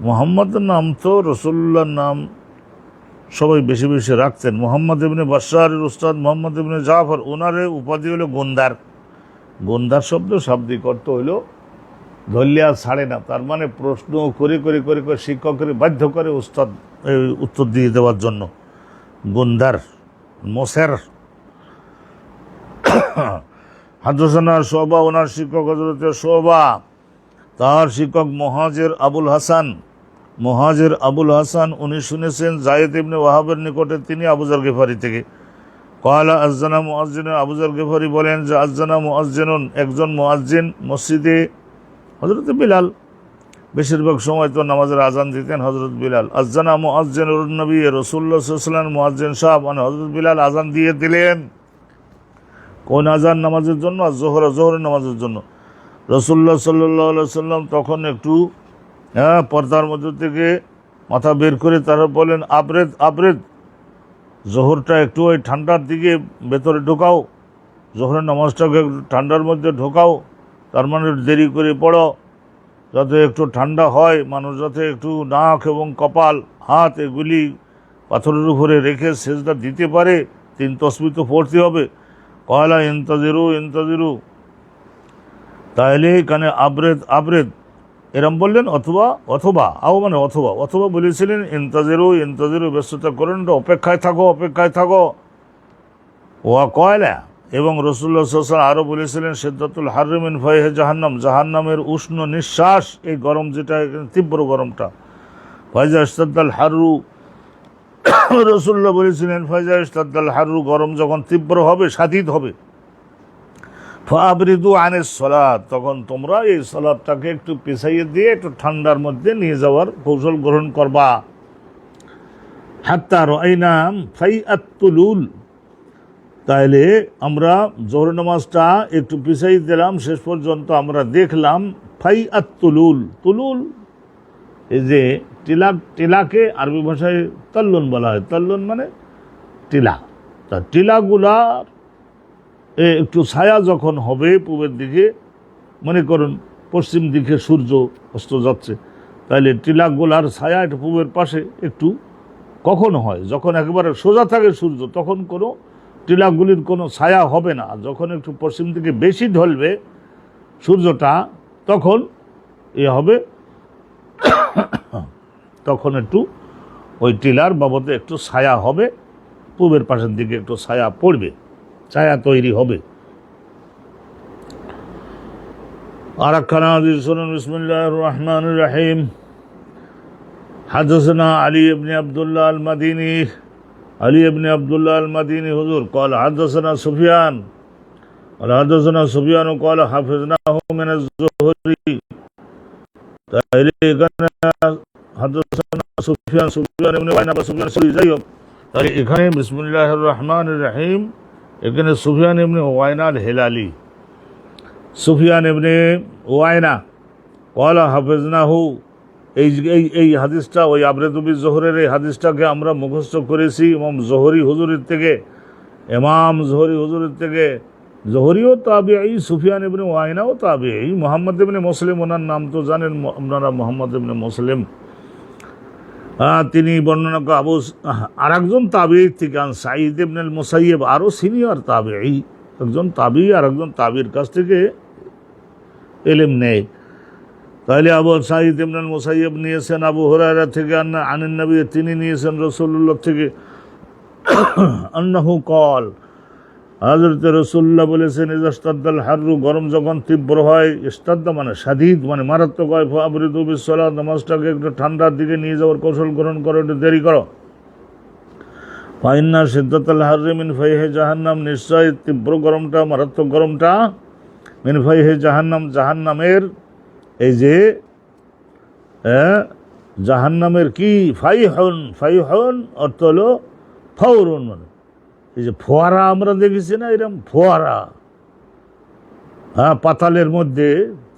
মুহাম্মদের নাম তো রাসূলুল্লাহর নাম সবাই বেশি বেশি রাখতেন। মুহাম্মদ ইবনে বাশশারের উস্তাদ মুহাম্মদ ইবনে জাফর, ওনার উপাধি হলো গুন্দার। গুন্দার শব্দ শাব্দিক অর্থ হইল ধরলিয়া ছাড়ে না, তার মানে প্রশ্ন করে করে করে করে শিক্ষকের বাধ্য করে উস্তাদ উত্তর দিয়ে দেওয়ার জন্য। গুন্দার মোসের। হাদাসানা শুবা, ওনার শিক্ষক হযরত শুবা, তার শিক্ষক মুহাজির আবুল হাসান, উনি শুনেছেন যায়েদ ইবনে ওয়াহাবের নিকটে, তিনি আবু যর গিফারি থেকে। ক্বালা আযযানা মুআজ্জিন, আবু যর গিফারি বলেন যে আযযানা মুআজ্জিনুন, একজন মুআজ্জিন মসজিদে, হযরত বিলাল বেশিরভাগ সময় তো নামাজের আজান দিতেন হযরত বিলাল। আযযানা মুআজ্জিনুর নবী রাসূলুল্লাহ সাল্লাল্লাহু আলাইহি ওয়াসাল্লাম, মুআজ্জিন সাহেব মানে হযরত বিলাল আজান দিয়ে দিলেন। কোন আজান? নামাজের জন্য, আর জোহরের নামাজের জন্য। রাসূলুল্লাহ সাল্লাল্লাহু আলাইহি ওয়াসাল্লাম তখন একটু পর্দার মধ্যে থেকে মাথা বের করে তারা বলেন, আবরেদ, জোহরটা একটু ওই ঠান্ডার দিকে ভেতরে ঢোকাও, জোহরের নামাজটাকে একটু ঠান্ডার মধ্যে ঢোকাও, তার মানে দেরি করে পড়ো, যাতে একটু ঠান্ডা হয়, মানুষ যাতে একটু নাক এবং কপাল হাত এগুলি পাথরের উপরে রেখে সেজদা দিতে পারে। 3 তাসবিহ তো পড়তে হবে। কয়লা ইন্তাজিরু, তাহলে এখানে আবরেদ এরম বললেন, অথবা বলেছিলেন ইন্তাজিরু, ব্যস্ততা করেন, অপেক্ষায় থাকো। ওয়া কয়লা, এবং রাসূলুল্লাহ সাল্লাল্লাহু আলাইহি ওয়াসাল্লাম আরও বলেছিলেন সিদ্দাতুল হাররি মিন ফাইহি জাহান্নাম, জাহান্নামের উষ্ণ নিঃশ্বাস, এই গরম যেটা তীব্র গরমটা। ফাইজা ইশতাদ্দাল হাররু, রাসূলুল্লাহ বলেছিলেন ফাইজা ইশতাদ্দাল হাররু, গরম যখন তীব্র হবে, শাদীদ হবে, ফাবরিদু আনিস সালাত, তখন তোমরা এই সালাতটাকে একটু পিছাইয়ে দিয়ে একটু ঠান্ডার মধ্যে নিয়ে যাওয়ার কৌশল গ্রহণ করবা। হাত্তা রাআইনা ফাইআত তুলুল, তাইলে আমরা জোহর নামাজটা একটু পিছাই দিলাম, শেষ পর্যন্ত আমরা দেখলাম ফাইআত তুলুল, এই যে টিলাকে আরবি ভাষায় তাল্লুন বলা হয়, তাল্লুন মানে টিলা। তা টিলাগুলার একটু ছায়া যখন হবে পূবের দিকে, মনে করুন পশ্চিম দিকে সূর্য অস্ত যাচ্ছে, তাহলে টিলাগুলার ছায়া একটু পূবের পাশে একটু কখন হয়, যখন একেবারে সোজা থাকে সূর্য তখন কোনো টিলাগুলির কোনো ছায়া হবে না। যখন একটু পশ্চিম দিকে বেশি ঢলবে সূর্যটা, তখন হবে, তখন একটু ওই টিলার বাবদে একটু ছায়া হবে, পূবের পাশের দিকে একটু ছায়া পড়বে, ছায়া তৈরি হবে। আর একখানা হাদিস শুনুন, বিসমিল্লাহির রহমানির রহিম। হাদাসানা আলী ইবনে আব্দুল্লাহ আল মাদিনী হুজুর قال حدثنا سفيان قال حفظناه من الزهري, তাহলে এখানে হাদাসানা সুফিয়ান ইবনে ওয়াইনা বা সুফিয়ান সুরি, যাই হোক, তাহলে এখানে বিসমিল্লাহির রহমানির রহিম, এখানে সুফিয়ান ইবনে ওয়াইনা আল হেলালি, সুফিয়ান ইবনে ওয়াইনা কলা হাফেজনাহু, এই এই এই হাদিসটা ওই আবরেদুবি জোহরের এই হাদিসটাকে আমরা মুখস্থ করেছি ইমাম জোহরি হুজুরের থেকে। ইমাম জোহরি হুজুরের থেকে, জোহরিও তাবিঈ, সুফিয়ান ইবনে ওয়াইনাও তাবিঈ, মুহাম্মদ ইবনে মুসলিম, ওনার নাম তো জানেন আপনারা, মুহাম্মদ ইবনে মুসলিম, তিনি বর্ণনা করে আবু আর একজন তাবিঈ থেকে সাঈদ ইবনে আল মুসাইয়্যিব, আরও সিনিয়র তাবিঈ, একজন তাবিঈ আর একজন তাবিঈর কাছ থেকে ইলম নেয়। তাহলে আবু সাঈদ ইবনে আল মুসাইয়্যিব নিয়েছেন আবু হুরায়রা থেকে, আনিন নবী, তিনি নিয়েছেন রাসূলুল্লাহ থেকে, আন্নাহু কল, হযরত রাসূলুল্লাহ বলেছেন, ইজাস্তাদ্দাল হাররু, গরম যখন তীব্র হয়, ইস্তাদ্দা মানে শাদীদ মানে মারাত্মক হয়, ফাবরিদু বিসসালাত, নামাজটাকে একটু ঠান্ডার দিকে নিয়ে যাওয়ার কৌশল গ্রহণ করো, একটু দেরি করো। ফাইন্না শিদ্দাতাল হাররি মিন ফাইহি জাহান্নাম, নিশ্চয় তীব্র গরমটা, মারাত্মক গরমটা, মিন ফাইহি জাহান্নাম, জাহান্নামের এই যে জাহান্নামের কি ফাইহুন, ফাইহুন অর্থ হলো ফাউরুন, মানে এই যে ফোয়ারা আমরা দেখেছি না, এরকম ফোয়ারা, পাতালের মধ্যে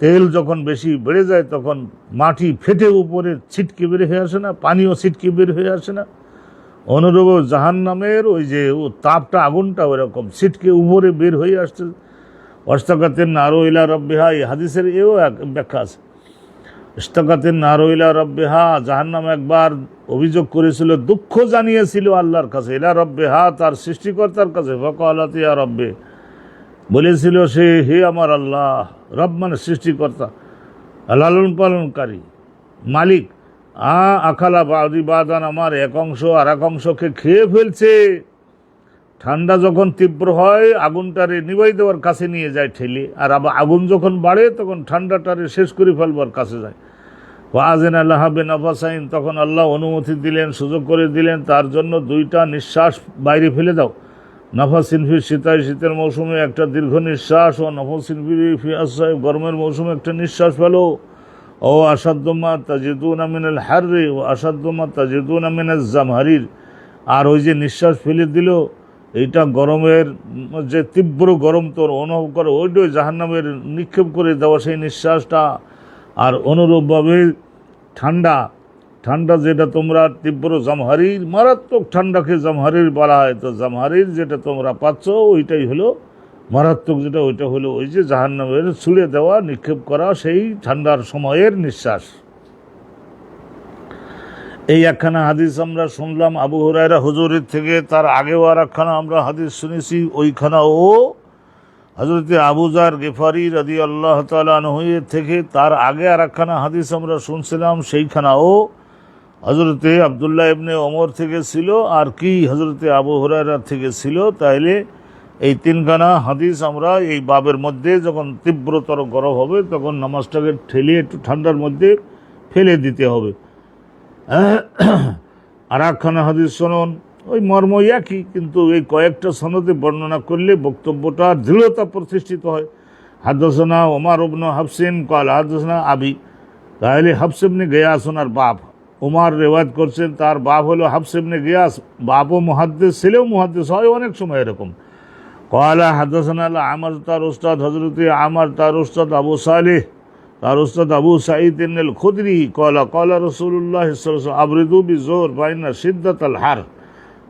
তেল যখন বেশি বেড়ে যায় তখন মাটি ফেটে উপরে ছিটকে বের হয়ে আসে না, পানিও ছিটকে বের হয়ে আসে না, অনুরূপ জাহান্নামের ওই যে তাপটা, আগুনটা ওইরকম ছিটকে উপরে বের হয়ে আসছে। ওয়াস্তাকাতিন নারু ইলা রাব্বিহা, এই হাদিসের এও এক ব্যাখ্যা আছে। ইস্তাকাতিন নারু ইলা রাব্বিহা, জাহান্নাম একবার অভিযোগ করেছিল, দুঃখ জানিয়েছিল আল্লাহর কাছে, ইলা রাব্বিহা, তার সৃষ্টিকর্তার কাছে, ফাকালাত ইয়া রাব্বি, বলেছিল সে, হে আমার আল্লাহ, রব মানে সৃষ্টিকর্তা, লালন পালনকারী, মালিক, আখালা বাদি বাদান, আমার এক অংশ আর এক অংশকে খেয়ে ফেলছে। ঠান্ডা যখন তীব্র হয় আগুনটারে নিভাই দেওয়ার কাছে নিয়ে যায় ঠেলে, আর আবার আগুন যখন বাড়ে তখন ঠান্ডাটারে শেষ করে ফেলবার কাছে যায়। ওয়াজেন আল্লাহ বেনাফাসাইন, তখন আল্লাহ অনুমতি দিলেন, সুযোগ করে দিলেন, তার জন্য দুইটা নিঃশ্বাস বাইরে ফেলে দাও। নাফাসিন ফি শীতায়, শীতের মৌসুমে একটা দীর্ঘ নিঃশ্বাস, ও নাফাসিন ফি আসায়, গরমের মৌসুমে একটা নিঃশ্বাস ফেলো। ও আসাদ্দমা তাজিদুনা মিনাল হাররি ও আসাদ্দমা তাজিদুনা মিনাজ জামহারির, আর ওই যে নিঃশ্বাস ফেলে দিল, এইটা গরমের যে তীব্র গরম তোর অনুভব করে, ওইটাই জাহান্নামের নিক্ষেপ করে দেওয়া সেই নিঃশ্বাসটা। আর অনুরূপভাবে ঠান্ডা, ঠান্ডা যেটা তোমরা তীব্র জামহারির, মারাত্মক ঠান্ডাকে জামহারির বলা হয়, তো জামহারির যেটা তোমরা পাচ্ছ ওইটাই হলো মারাত্মক, যেটা ওইটা হলো ওই যে জাহান্নামের ছুঁড়ে দেওয়া, নিক্ষেপ করা সেই ঠান্ডার সময়ের নিঃশ্বাস। এই একখানা হাদিস আমরা শুনলাম আবু হুরায়রা হুজুরের থেকে, তার আগেও আর একখানা আমরা হাদিস শুনেছি, ওইখানাও হযরত আবু যার গিফারি রাদিয়াল্লাহু তাআলা আনহু থেকে, তার আগে আর একখানা হাদিস আমরা শুনছিলাম, সেইখানাও হযরত আব্দুল্লাহ ইবনে ওমর থেকে ছিল, আর কি হযরত আবু হুরায়রা থেকে ছিল। তাইলে এই তিনখানা হাদিস আমরা এই বাবের মধ্যে, যখন তীব্রতর গরম হবে তখন নামাজটাকে ঠেলে একটু ঠান্ডার মধ্যে ফেলে দিতে হবে। আর একখানা হাদিস শুনুন, ওই মর্ম একই, কিন্তু এই কয়েকটা সনদে বর্ণনা করলে বক্তব্যটা দৃঢ়তা প্রতিষ্ঠিত হয়। হাদাসানা ওমর ইবনে হাফসিন ক্বাল হাদাসানা আবি, তাহলে হাফস ইবনে গিয়াস ওনার বাপ, ওমর রিওয়ায়াত করছেন, তার বাপ হলো হাফস ইবনে গিয়াস, বাপও মুহাদ্দিস, ছেলেও মুহাদ্দিস হয় অনেক সময় এরকম। ক্বালা হাদাসানা আল আমার, তার উস্তাদ হযরত আমার, তার উস্তাদ আবু সালেহ, তার উস্তাদ আবু সাঈদ আল খুদরি, ক্বালা ক্বালা রাসূলুল্লাহ সাল্লাল্লাহু আলাইহি ওয়াসাল্লাম, আবরিদু বিজোর ফাইন্না শিদ্দাতাল হার,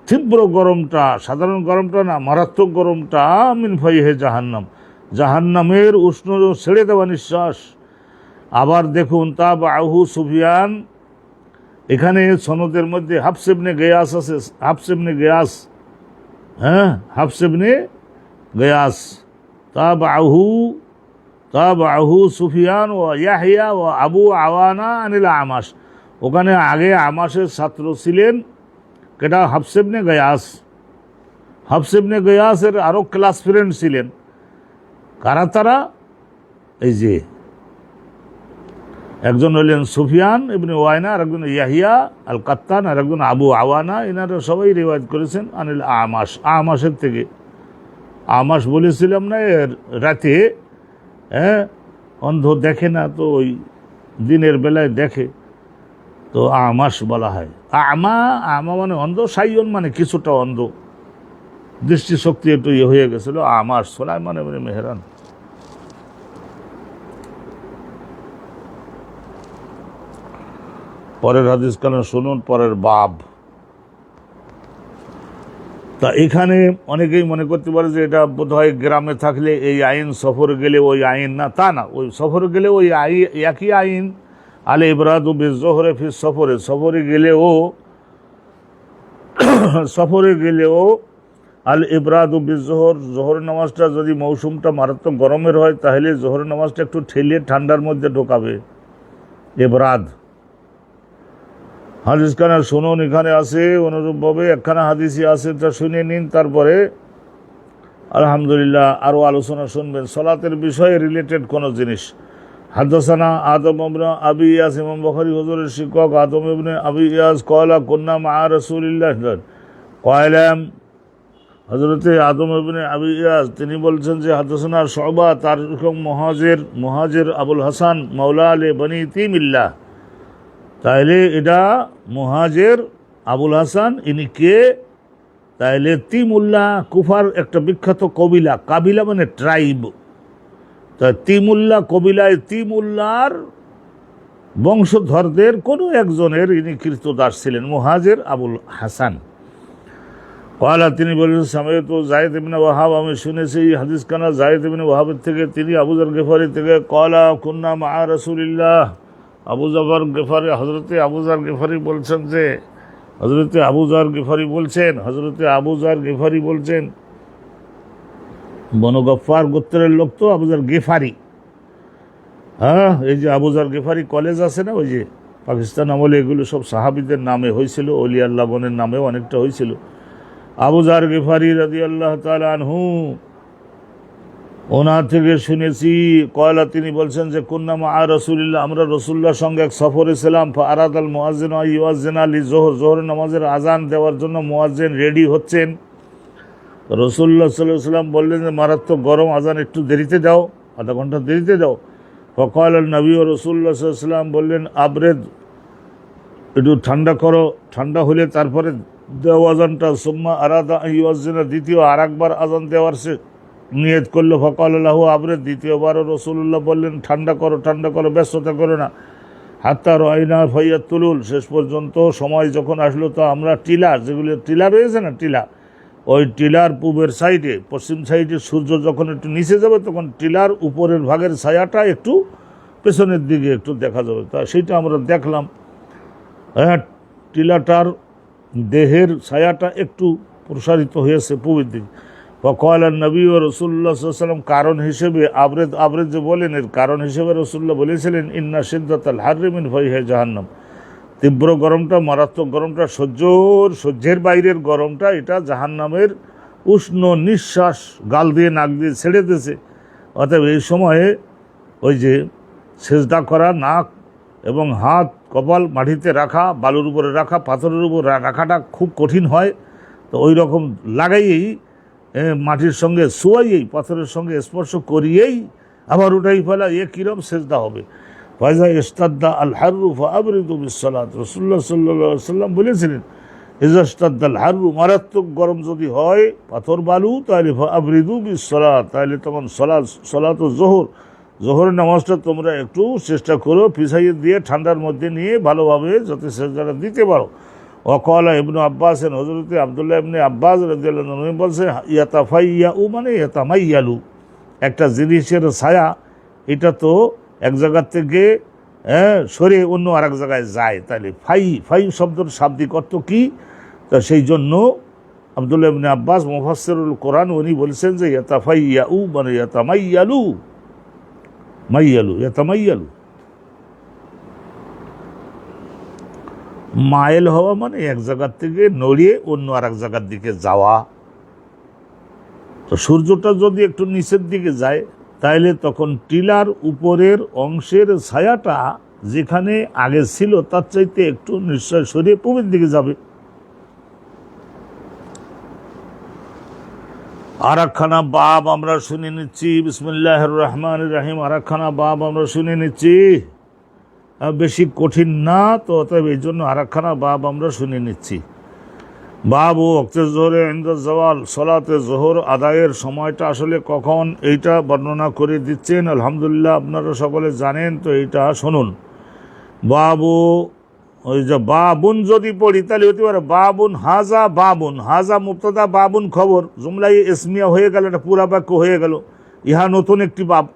তীব্র গরমটা, সাধারণ গরমটা না, মারাত্মক গরমটা, মিন ফাইহি জাহান্নাম, জাহান্নামের উষ্ণ ছেড়ে দেওয়া নিঃশ্বাস। আবার দেখুন, তাবাহু সুফিয়ান, এখানে সনদের মধ্যে হাফস ইবনে গিয়াস আছে, হাফস ইবনে গিয়াস, হাফস ইবনে গিয়াস, তাবাহু সুফিয়ান ও ইয়াহইয়া ও আবু আওয়ানা আনিল আমাশ, ওখানে আগে আমাশের ছাত্র ছিলেন কেটা, হাফস ইবনে গিয়াস। হাফস ইবনে গিয়াসের আরও ক্লাস ফ্রেন্ড ছিলেন, কারা তারা? এই যে একজন হলেন সুফিয়ান ইবনে ওয়াইনা, আর একজন ইয়াহিয়া আল কাত্তান, আর একজন আবু আওয়ানা, এনারা সবাই রিওয়ায়াত করেছেন আনিল আমাশ, আমাশের থেকে। আমাশ বলেছিলাম না, রাতে অন্ধ দেখে না, তো ওই দিনের বেলায় দেখে, তো আমাশ বলা হয়। আমা মানে অন্ধ, সাইয়ন মানে কিছুটা অন্ধ, দৃষ্টিশক্তি একটু হয়ে গেছিল। আমাশ, সুলাইমান ইবনে মেহরান। পরের হাদিস কেন শুনুন, পরের বাব। তা এখানে অনেকেই মনে করতে পারে যে এটা বোধহয় গ্রামে থাকলে এই আইন, সফরে গেলে ওই আইন। না, তা না, ওই সফরে গেলে ওই একই আইন। আলে ইবরাদু বিজোহরে ফির সফরে, সফরে গেলেও আল ইবরাদু বিজোহর, জোহর নামাজটা যদি মৌসুমটা মারাত্মক গরমের হয় তাহলে জোহর নামাজটা একটু ঠেলিয়ে ঠান্ডার মধ্যে ঢোকাবে, ইবরাদ। হাদিস খানা শুনুন, এখানে আছে অনুরূপভাবে একখানা হাদিসই আছে, তা শুনে নিন, তারপরে আলহামদুলিল্লাহ আরও আলোচনা শুনবেন সলাতের বিষয়ে রিলেটেড কোনো জিনিস। হাদাসানা আদম ইবনে আবি ইয়াস, ইমাম বুখারী হুজুরের শিক্ষক আদম ইবনে আবি ইয়াস কয়লা কুন্না মা রাসূলিল্লাহ, কয়লাম হযরতে আদম ইবনে আবি ইয়াস তিনি বলছেন যে হাদাসানা শুবা, তার মুহাজির আবুল হাসান মাওলা আলী বনি তিমিল্লাহ। তাইলে এটা মুহাজির আবুল হাসান, ইনি কে? তাইলে তিমুল্লাহ কুফার একটা বিখ্যাত কাবিলা মানে ট্রাইব। তা তিমুল্লাহ কবিলায় তিমুল্লাহর বংশধরদের কোনো একজনের ইনি কৃতদাস ছিলেন, মুহাজির আবুল হাসান। কয়লা তিনি বলেন সামাইতু যায়েদ ইবনে ওয়াহাব, আমি শুনেছি হাদিস খানা যায়েদ ইবনে ওয়াহাবের থেকে, তিনি আবু যর গিফারি থেকে। কয়লা কুন্না মা রাসূলিল্লাহ, হযরতে আবু যর গিফারি বলছেন যে, হযরতে আবু যর গিফারি বলছেন, বনু গফফার গোত্রের লোক তো আবু যর গিফারি। হ্যাঁ, এই যে আবু যর গিফারি কলেজ আছে না, ওই যে পাকিস্তান আমলে এগুলো সব সাহাবীদের নামে হয়েছিল, ওলি আল্লাহ গণের নামেও অনেকটা হয়েছিল। আবু যর গিফারি রাদিয়াল্লাহু তাআলা আনহু, ওনার থেকে শুনেছি। কয়লা তিনি বলছেন যে কুন্না মা রাসূলিল্লাহ, আমরা রাসূলুল্লাহর সঙ্গে এক সফরে ছিলাম। ফারাদাল মুয়াজ্জিন ইউয়াজ্জিনা লিজোহর, জোহর নামাজের আজান দেওয়ার জন্য মুয়াজ্জিন রেডি হচ্ছেন। রাসূলুল্লাহ সাল্লাল্লাহু আলাইহি ওয়াসাল্লাম বললেন যে মারাত্মক গরম, আজান একটু দেরিতে দাও, আধা ঘন্টা দেরিতে দাও। ফকাল নবী ও রাসূলুল্লাহ সাল্লাল্লাহু আলাইহি ওয়াসাল্লাম বললেন আবরেদ, একটু ঠান্ডা করো, ঠান্ডা হলে তারপরে দেও আজানটা। সুম্মা আরাদা ইউয়াজ্জিনা, দ্বিতীয় আর একবার আজান দেওয়ার সে নিয়ত করলো। ফকাল লাহু আবরেদ, দ্বিতীয়বারও রাসূলুল্লাহ বললেন ঠান্ডা করো, ব্যস্ততা করো না। হাত্তা রাইনা ফাইয়াতুলুল, শেষ পর্যন্ত সময় যখন আসলো তো আমরা টিলার, যেগুলো টিলা রয়েছে না, ওই টিলার পূবের সাইডে, পশ্চিম সাইডে সূর্য যখন একটু নিচে যাবে তখন টিলার উপরের ভাগের ছায়াটা একটু পেছনের দিকে একটু দেখা যাবে। তা সেটা আমরা দেখলাম, হ্যাঁ, টিলাটার দেহের ছায়াটা একটু প্রসারিত হয়েছে পূবের দিকে। ফকাল নবী ও রাসূলুল্লাহ সাল্লাল্লাহু আলাইহি ওয়াসাল্লাম, কারণ হিসেবে আবরেদ যে বলেন, এর কারণ হিসেবে রাসূলুল্লাহ বলেছিলেন ইন্না শিদ্দাতাল হাররি মিন ফাইহি জাহান্নাম, তীব্র গরমটা, মারাত্মক গরমটা, সহ্যের বাইরের গরমটা, এটা জাহান্নামের উষ্ণ নিঃশ্বাস গাল দিয়ে নাক দিয়ে ছেড়ে দিয়েছে। অতএব এই সময়ে ওই যে সেজদা করা, নাক এবং হাত কপাল মাটিতে রাখা, বালুর উপরে রাখা, পাথরের উপর রাখাটা খুব কঠিন হয়। তো ওই রকম লাগাইয়েই, মাটির সঙ্গে শোয়াইয়েই, পাথরের সঙ্গে স্পর্শ করিয়েই আবার উঠাই ফেলা, কীরকম সেজদা হবে। ফাইজা ইস্তাদ্দা আল হাররু ফাআবরিদু বিসসালাত, রাসূলুল্লাহ সাল্লাল্লাহু আলাইহি ওয়াসাল্লাম বলেছিলেন ইজা ইস্তাদ্দা আল হাররু, মারাত্মক গরম যদি হয় পাথর বালু, তাহলে ফাআবরিদু বিসসালাত, তাহলে তখন সালাত ও জোহর নামাজটা তোমরা একটু চেষ্টা করো পিছাইয়ে দিয়ে ঠান্ডার মধ্যে নিয়ে ভালোভাবে যাতে সেজদাটা দিতে পারো। ওয়াকালা ইবনু আব্বাস, হযরতে আব্দুল্লাহ ইবনে আব্বাস রাদিয়াল্লাহু আনহু বলছে ইয়াতাফাইয়াউ মানে ইয়াতামাইয়ালু, একটা জিনিসের ছায়া এটা তো এক জায়গার থেকে সরে অন্য আর এক জায়গায় যায়, তাহলে ফাই শব্দের শাব্দিক অর্থ কী? তা সেই জন্য আব্দুল্লাহ ইবনে আব্বাস মুফাসসিরুল কোরআন উনি বলছেন যে ইয়াতাফাইয়াউ মানে ইয়াতামাইয়ালু, মাইল হওয়া মানে এক জায়গার থেকে নড়িয়ে অন্য আর এক জায়গার দিকে যাওয়া। তো সূর্যটা যদি একটু নিচের দিকে যায় তাহলে তখন টিলার উপরের অংশের ছায়াটা যেখানে আগে ছিল তার চাইতে একটু নিশ্চয় সরিয়ে পূবের দিকে যাবে। আর একখানা বাব আমরা শুনে নিচ্ছি, বিসমিল্লাহির রহমানির রহিম। আর একখানা বাব আমরা শুনে নিচ্ছি, বেশি কঠিন না তো, অতএব এই জন্য আর একখানা বাব আমরা শুনে নিচ্ছি। বাবু ওয়াক্তে জোহরে ইনদা জাওয়াল, সলাতে জোহর আদায়ের সময়টা আসলে কখন, এইটা বর্ণনা করে দিচ্ছেন। আলহামদুলিল্লাহ আপনারা সকলে জানেন, তো এইটা শুনুন। বাবু ওই যে বাবুন যদি পড়ি তাহলে হতে পারে বাবুন হাজা, বাবুন হাজা মুবতাদা, বাবুন খবর, জুমলাই ইসমিয়া হয়ে গেল, একটা পুরা বাক্য হয়ে গেল, ইহা নতুন একটি বাব।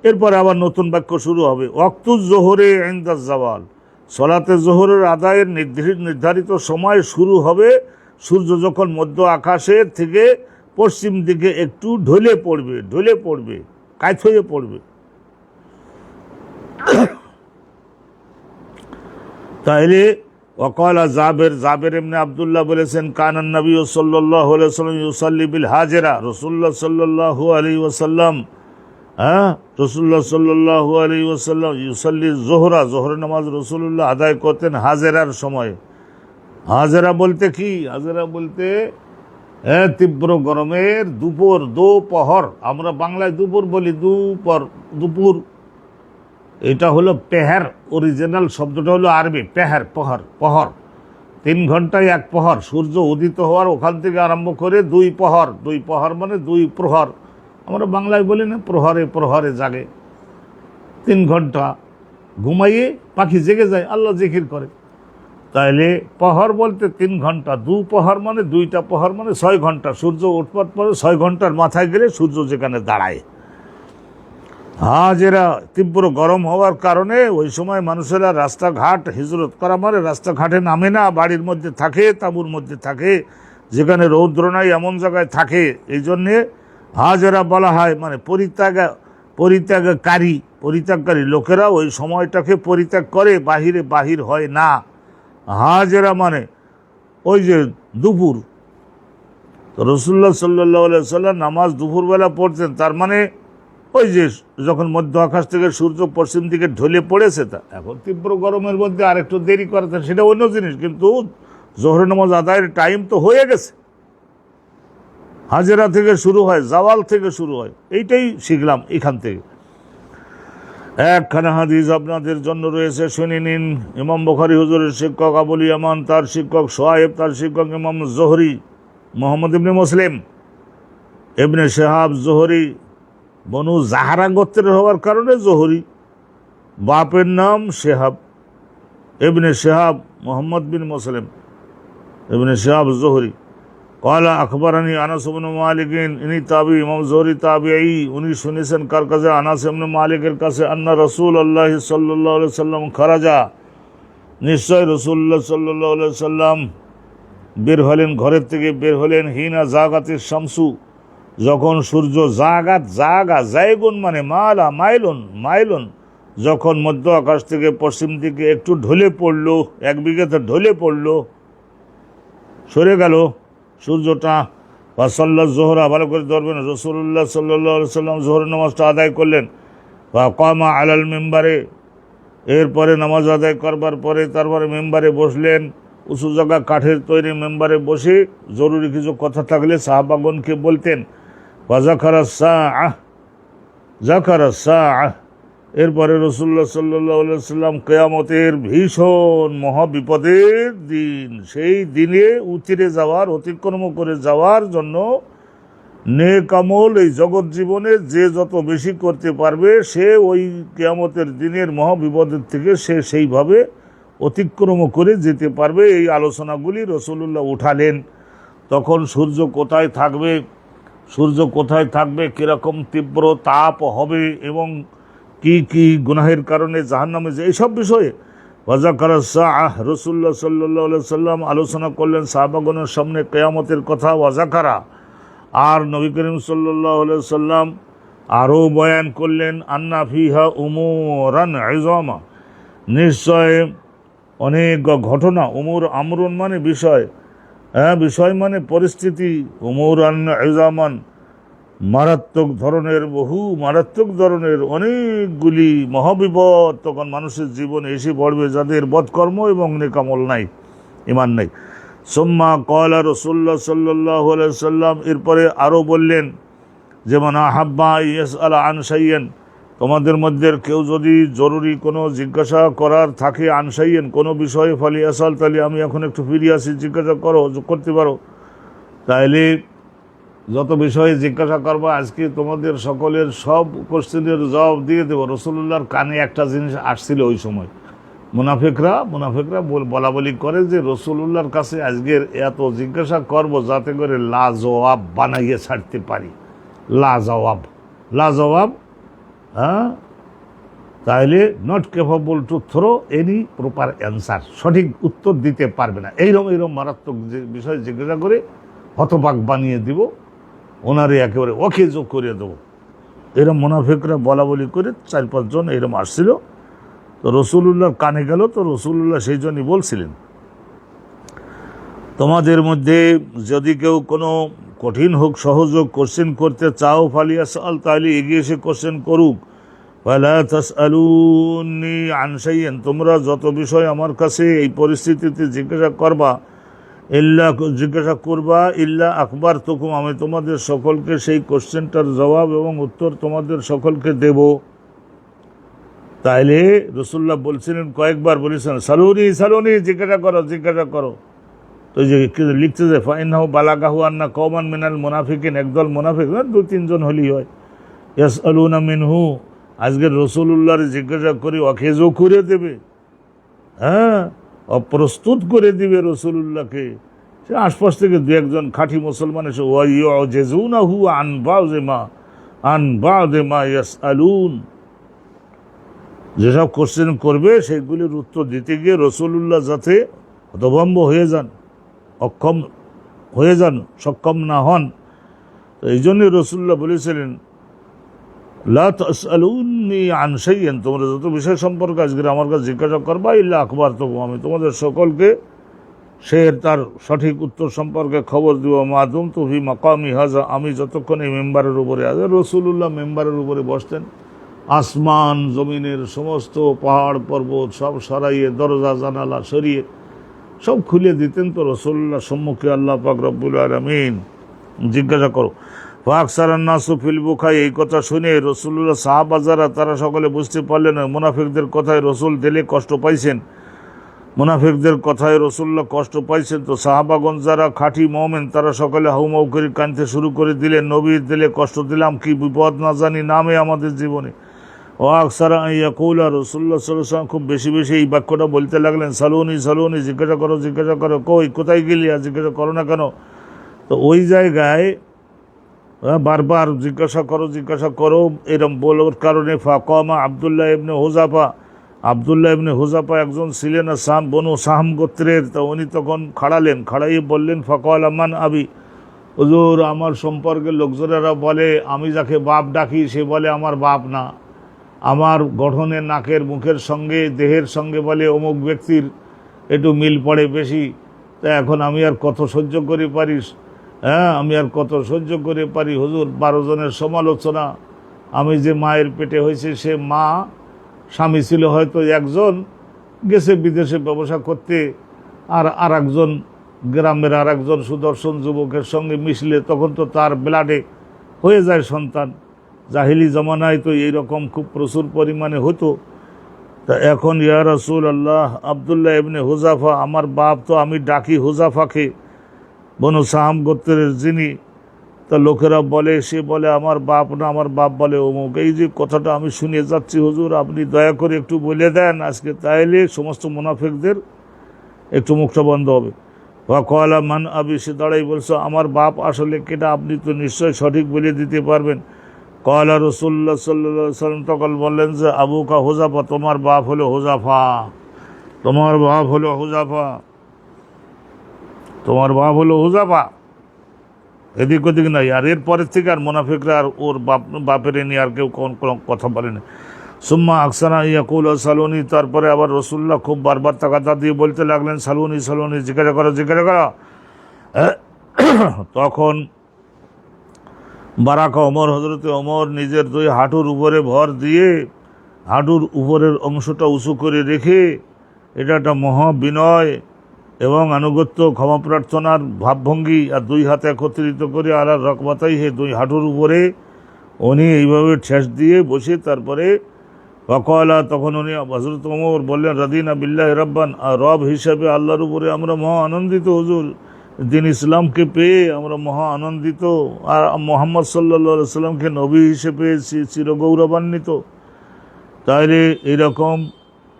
এরপরে আবার নতুন বাক্য শুরু হবে। ওয়াক্তুজ জোহরে ইনদাজ জাওয়াল, সলাতে জোহরের আদায়ের নির্ধারিত সময় শুরু হবে সূর্য যখন মধ্য আকাশের থেকে পশ্চিম দিকে একটু ঢলে পড়বে, ঢলে পড়বে, কাত হয়ে পড়বে। তাহলে ওয়াকালা জাবের, জাবের ইবনে আব্দুল্লাহ বলেছেন, কানান নবী সাল্লাল্লাহু আলাইহি ওয়াসাল্লাম ইউসাল্লি বিল হাজেরা, রাসূলুল্লাহ সাল্লাল্লাহু আলাইহি ওয়াসাল্লাম, রাসূলুল্লাহ সাল্লাল্লাহু আলাইহি ওয়াসাল্লাম ইউসাল্লি যোহরা, যোহরের নামাজ রাসূলুল্লাহ আদায় করতেন হাজেরার সময়। হাজেরা বলতে কি? হাজেরা বলতে তীব্র গরমের দুপুর, দোপহর, আমরা বাংলায় দুপুর বলি, দুপুর, এটা হলো পেহের, অরিজিনাল শব্দটা হলো আরবি পেহের, পহর, পহর, 3 ঘন্টায় 1 পহর, সূর্য উদিত হওয়ার ওখান থেকে আরম্ভ করে 2 পহর, 2 পহর মানে 2 প্রহর, আমরা বাংলায় বলি না প্রহরে প্রহরে জাগে, 3 ঘন্টা ঘুমাইয়ে পাখি জেগে যায়, আল্লাহ জিকির করে। তাইলে পহর বলতে 3 ঘন্টা, 2 পহর মানে 2টা পহর মানে 6 ঘন্টা, সূর্য উঠবার পরে 6 ঘন্টার মাথায় গেলে সূর্য যেখানে দাঁড়ায়। হাজেরা তীব্র গরম হওয়ার কারণে ওই সময় মানুষেরা রাস্তাঘাট হিজরত করা মানে রাস্তাঘাটে নামে না, বাড়ির মধ্যে থাকে, তাঁবুর মধ্যে থাকে, যেখানে রৌদ্র নাই এমন জায়গায় থাকে। এই জন্যে হাজেরা বলা হয়, মানে পরিত্যাগকারী লোকেরা ওই সময়টাকে পরিত্যাগ করে, বাহির হয় না। হাজেরা মানে ওই যে দুপুর, তো রাসূলুল্লাহ সাল্লাল্লাহু আলাইহি ওয়াসাল্লাম নামাজ দুপুরবেলা পড়তেন, তার মানে ওই যে যখন মধ্য আকাশ থেকে সূর্য পশ্চিম দিকে ঢলে পড়েছে, তা এখন তীব্র গরমের মধ্যে আরেকটু দেরি করাতেন, সেটা অন্য জিনিস, কিন্তু জোহরের নামাজ আদায়ের টাইম তো হয়ে গেছে। হাজেরা থেকে শুরু হয়, জাওয়াল থেকে শুরু হয়, এইটাই শিখলাম এখান থেকে। একখানা হাদিস আপনাদের জন্য রয়েছে, শুনে নিন। ইমাম বুখারী হুজুরের শিক্ষক আবুল ইয়ামান, তার শিক্ষক সোহাইব, তার শিক্ষক ইমাম জোহরি, মোহাম্মদ ইবনে মুসলিম ইবনে শিহাব জোহরি বনু জাহারা গোত্রের হওয়ার কারণে জোহরি, বাপের নাম শেহাব, ইবনে শিহাব মোহাম্মদ বিন মুসলিম ইবনে শিহাব জোহরি। কালা আখবরানি আনাস ইবনে মালিক, ইনি তাবি, ইমাম জোহরি তাবিঈ, উনি শুনেছেন কার কাছে? আনাস ইবনে মালিকের কাছে, আন্না রাসূলুল্লাহ সাল্লাল্লাহু আলাইহি ওয়াসাল্লাম খারাজা, নিশ্চয় রাসূলুল্লাহ সাল্লাল্লাহু আলাইহি ওয়াসাল্লাম বের হলেন, ঘরের থেকে বের হলেন, হিনা জাগাতিস শামসু, যখন সূর্য জায়গুন মানে মাইলুন, যখন মধ্য আকাশ থেকে পশ্চিম দিকে একটু ঢলে পড়লো, 1 বিঘাতে ঢলে পড়লো, সরে গেল সূর্যটা। ফাসাল্লা জোহরা, ভালো করে ধরবেন, রাসূলুল্লাহ সাল্লাল্লাহু আলাইহি ওয়াসাল্লাম জোহরের নামাজটা আদায় করলেন। কামা আলাল মিম্বারে, এরপরে নামাজ আদায় করবার পরে তারপরে মেম্বারে বসলেন, উঁচু জায়গা কাঠের তৈরি মেম্বারে বসে জরুরি কিছু কথা থাকলে সাহাবাগণকে বলতেন। জাকারা সাআহ, এরপরে রাসূলুল্লাহ সাল্লাল্লাহু আলাইহি ওয়াসাল্লাম কিয়ামতের ভীষণ মহাবিপদের দিন, সেই দিনে অতিক্রম করে যাওয়ার জন্য নেক আমল এই জগৎ জীবনে যে যত বেশি করতে পারবে, সে ওই কিয়ামতের দিনের মহাবিপদের থেকে সে সেইভাবে অতিক্রম করে যেতে পারবে। এই আলোচনাগুলি রাসূলুল্লাহ উঠালেন। তখন সূর্য কোথায় থাকবে, কীরকম তীব্র তাপ হবে এবং কি গুনাহের কারণে জাহান্নামে যে, এইসব বিষয়ে ওয়াজাকারা সাআহ, রাসূলুল্লাহ সাল্লাল্লাহু আলাইহি ওয়াসাল্লাম আলোচনা করলেন সাহাবাগণের সামনে কিয়ামতের কথা। ওয়াজাকারা, আর নবী করিম সাল্লাল্লাহু আলাইহি ওয়াসাল্লাম আরও বয়ান করলেন, আন্না ফিহা উমুরান ইযামা, নিশ্চয় অনেক ঘটনা, আমরুন মানে বিষয়, বিষয় মানে পরিস্থিতি, উমুরান ইযামান বহু মারাত্মক ধরনের অনেকগুলি মহাবিপদ তখন মানুষের জীবনে এসে পড়বে, যাদের বদকর্ম এবং নেকামল নাই, ইমান নাই। সুম্মা ক্বালা রাসূলুল্লাহ সাল্লাল্লাহু আলাইহি ওয়াসাল্লাম, এরপরে আরও বললেন, যেমন আহাব্বা ইয়াসআলা আন শাইইন, তোমাদের মধ্যে কেউ যদি জরুরি কোনো জিজ্ঞাসা করার থাকে, আন শাইইন কোনো বিষয়ে, ফালিয়াসাল, তাহলে আমি এখন একটু ফিরে আসি, জিজ্ঞাসা করতে পারো। তাইলে যত বিষয়ে জিজ্ঞাসা করবা, আজকে তোমাদের সকলের সব কোশ্চেনের জবাব দিয়ে দেবো। রাসূলুল্লাহর কানে একটা জিনিস আসছিল ওই সময়, মুনাফিকরা বলা বলি করে যে রসুলুল্লাহর কাছে আজকের এত জিজ্ঞাসা করব যাতে করে লাজবাব বানাইয়ে ছাড়তে পারি। লাজবাব, হ্যাঁ, তাহলে not capable to throw any proper answer, সঠিক উত্তর দিতে পারবে না, এইরকম মারাত্মক যে বিষয় জিজ্ঞাসা করে হতবাক বানিয়ে দিব, ওনারে একেবারে অকেজো করে দেবো। এরম মুনাফিকরা বলা বলি করে 4-5 জন এরম আসছিল। তো রসুলুল্লাহর কানে গেল, তো রসুলুল্লাহ সেই জন্যই বলছিলেন, তোমাদের মধ্যে যদি কেউ কোনো কঠিন হোক সহজ হোক কোশ্চেন করতে চাও, ফালিয়াসআল, তাহলে এগিয়ে এসে কোশ্চেন করুক। ফালা তাসআলুনি আন শাইইন, তোমরা যত বিষয় আমার কাছে এই পরিস্থিতিতে জিজ্ঞাসা করবা ইল্লা আখবারতুকুম, আমি তোমাদের সকলকে সেই কোশ্চেনটার জবাব এবং উত্তর তোমাদের সকলকে দেব। তাইলে রসুল্লাহ বলছিলেন, কয়েকবার বলেছেন সালুনি, জিজ্ঞাসা করো। তো যে লিখতে যে ফাইনাহু বালাগাহু আন্না কওমান মিনাল মুনাফিকিন, একদল মুনাফিক, 2-3 জন হলেই হয়, ইয়াসআলুনা মিনহু, আজকের রসুলুল্লাহর জিজ্ঞাসা করে অকেজো করে দেবে, হ্যাঁ, অপ্রস্তুত করে দিবে রসুলুল্লাহকে। সে আশপাশ থেকে 2-1 জন খাঁটি মুসলমান এসে ওয়াইউজিজুনাহু আন বাযি মা ইয়াসআলুন, যেসব কোশ্চেন করবে সেগুলির উত্তর দিতে গিয়ে রসুলুল্লাহ যাতে হতভম্ব হয়ে যান, অক্ষম হয়ে যান, সক্ষম না হন। এই জন্যই রসুল্লাহ বলেছিলেন, লা তাসআলুনি আন শাইইন, তোমরা যত বিষয় সম্পর্কে আজকে আমার কাছে জিজ্ঞাসা করবা ইল্লা আখবারতুকুম, আমি তোমাদের সকলকে সে তার সঠিক উত্তর সম্পর্কে খবর দিব। মা দুমতু ফি মাকামি হাযা, আমি যতক্ষণ এই মেম্বারের উপরে আছে। রসুলুল্লাহ মেম্বারের উপরে বসতেন, আসমান জমিনের সমস্ত পাহাড় পর্বত সব সরাইয়ে, দরজা জানালা সরিয়ে সব খুলে দিতেন। তো রসুলুল্লাহ সম্মুখে আল্লাহ পাক রব্বুল আলামিন জিজ্ঞাসা করো। ফাকসারান নাসু ফিল বুকাই, এই কথা শুনে রসুলুল্লাহ সাহাবা যারা তারা সকলে বুঝতে পারলেন মুনাফিকদের কথায় রসুল দিলে কষ্ট পাইছেন, মুনাফিকদের কথায় রসুল্লাহ কষ্ট পাইছেন। তো সাহাবাগণ যারা খাঁটি মুমিন তারা সকলে হাউমাউ করে কাঁদতে শুরু করে দিলেন, নবীর দিলে কষ্ট দিলাম, কি বিপদ না জানি নামে আমাদের জীবনে। ও আকসারা ইয়াকুলা, রসুল্লাহ সাল্লাল্লাহু আলাইহি ওয়াসাল্লাম খুব বেশি বেশি এই বাক্যটা বলতে লাগলেন, সালুনি, জিজ্ঞাসা করো, কোথায় গেলি, আর জিজ্ঞাসা করো না কেন। তো ওই জায়গায় বারবার জিজ্ঞাসা করো এরম বলার কারণে ফাকামা আবদুল্লাহ ইবনে হুযাফা একজন ছিলেন বনু সাহাম গোত্রের। তো উনি তখন খাড়াইয়ে বললেন, ফাকাল মান আবি, হুজুর আমার সম্পর্কে লোকজনেরা বলে আমি যাকে বাপ ডাকি সে বলে আমার বাপ না, আমার গঠনের নাকের মুখের সঙ্গে দেহের সঙ্গে বলে অমুক ব্যক্তির একটু মিল পড়ে বেশি। তা এখন আমি আর কত সহ্য করে পারিস, হ্যাঁ, আমি আর কত সহ্য করে পারি হুজুর, 12 জনের সমালোচনা। আমি যে মায়ের পেটে হয়েছে সে মা, স্বামী ছিল হয়তো একজন, গেছে বিদেশে ব্যবসা করতে, আর একজন গ্রামের আর একজন সুদর্শন যুবকের সঙ্গে মিশলে তখন তো তার ব্লাডে হয়ে যায় সন্তান। জাহিলি জমানায় তো এইরকম খুব প্রচুর পরিমাণে হতো। তা এখন ইয়া রাসূলুল্লাহ, আবদুল্লাহ ইবনে হুযাফা আমার বাপ, তো আমি ডাকি হুযাফাকে, বনু সাহাম গোত্রের যিনি। তা লোকেরা বলে, সে বলে আমার বাপ না, আমার বাপ বলে অমুক। এই যে কথাটা আমি শুনে যাচ্ছি হুজুর, আপনি দয়া করে একটু বলে দেন আজকে, তাইলে সমস্ত মুনাফিকদের একটু মুখটা বন্ধ হবে। বা কয়লা মান আবি, সে দাঁড়াই বলছো আমার বাপ আসলে কেটা, আপনি তো নিশ্চয় সঠিক বলে দিতে পারবেন। কয়লা রাসূলুল্লাহ সাল্লাল্লাহু আলাইহি ওয়াসাল্লাম তখন বললেন যে আবুকা হুযাফা, তোমার বাপ হলো হুযাফা, এদিক ওদিক নাই। আর এরপরের থেকে আর মুনাফিকরা আর ওর বাপের নিয়ে আর কেউ কোনো কথা বলেনি। সুম্মা আকসারা ইয়াকুল সালুনি, তারপরে আবার রসুল্লাহ খুব বারবার তাকাতা দিয়ে বলতে লাগলেন সালুনি, জিজ্ঞাসা করো। তখন বারাকা ওমর, হজরতে ওমর নিজের 2 হাঁটুর উপরে ভর দিয়ে হাঁটুর উপরের অংশটা উঁচু করে রেখে, এটা একটা মহাবিনয় এবং আনুগত্য ক্ষমা প্রার্থনার ভাবভঙ্গি, আর 2 হাত একত্রিত করে আলার রকবাতাই 2 হাঁটুর উপরে উনি এইভাবে ঠেস দিয়ে বসে, তারপরে ওয়াকালা, তখন উনি হযরত ওমর বললেন, রাদিনা বিল্লাহি রাব্বান, রব হিসাবে আল্লাহর উপরে আমরা মহা আনন্দিত হুজুর, দিন ইসলামকে পেয়ে আমরা মহা আনন্দিত, আর মুহাম্মদ সাল্লাল্লাহু আলাইহি সাল্লামকে নবী হিসেবে চিরগৌরবান্বিত। তাইলে এইরকম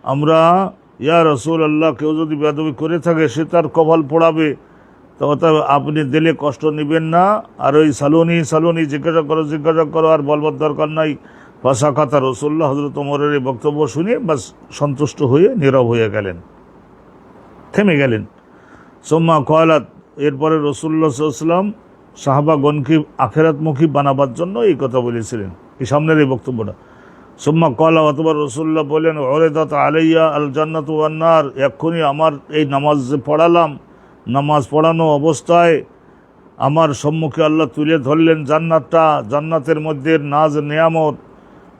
আমরা ইয়া রাসূলুল্লাহ, কেউ যদি বেয়াদবি করে থাকে সে তার কপাল পোড়াবে, তবে আপনি দিলে কষ্ট নেবেন না। আর ওই সালুনি জিজ্ঞাসা করো আর বলবার দরকার নাই। ফাসাকাতা রাসূলুল্লাহ, হযরত ওমরের এই বক্তব্য শুনে বাস সন্তুষ্ট হয়ে নীরব হয়ে গেলেন, থেমে গেলেন। সুম্মা ক্বালাত, এরপরে রাসূলুল্লাহ সাল্লাল্লাহু আলাইহি ওয়াসাল্লাম সাহাবাগণকে আখিরাতমুখী বানাবার জন্য এই কথা বলেছিলেন, এই সামনের এই বক্তব্যটা। সুম্মা ক্বালা, অতঃপর রাসূলুল্লাহ বলেন, উরিদাত আলাইয়া আল জান্নাতু ওয়ান নার, এক্ষুনি আমার এই নামাজ যে পড়ালাম, নামাজ পড়ানো অবস্থায় আমার সম্মুখে আল্লাহ তুলে ধরলেন জান্নাতটা, জান্নাতের মধ্যে নাজ নিয়ামত,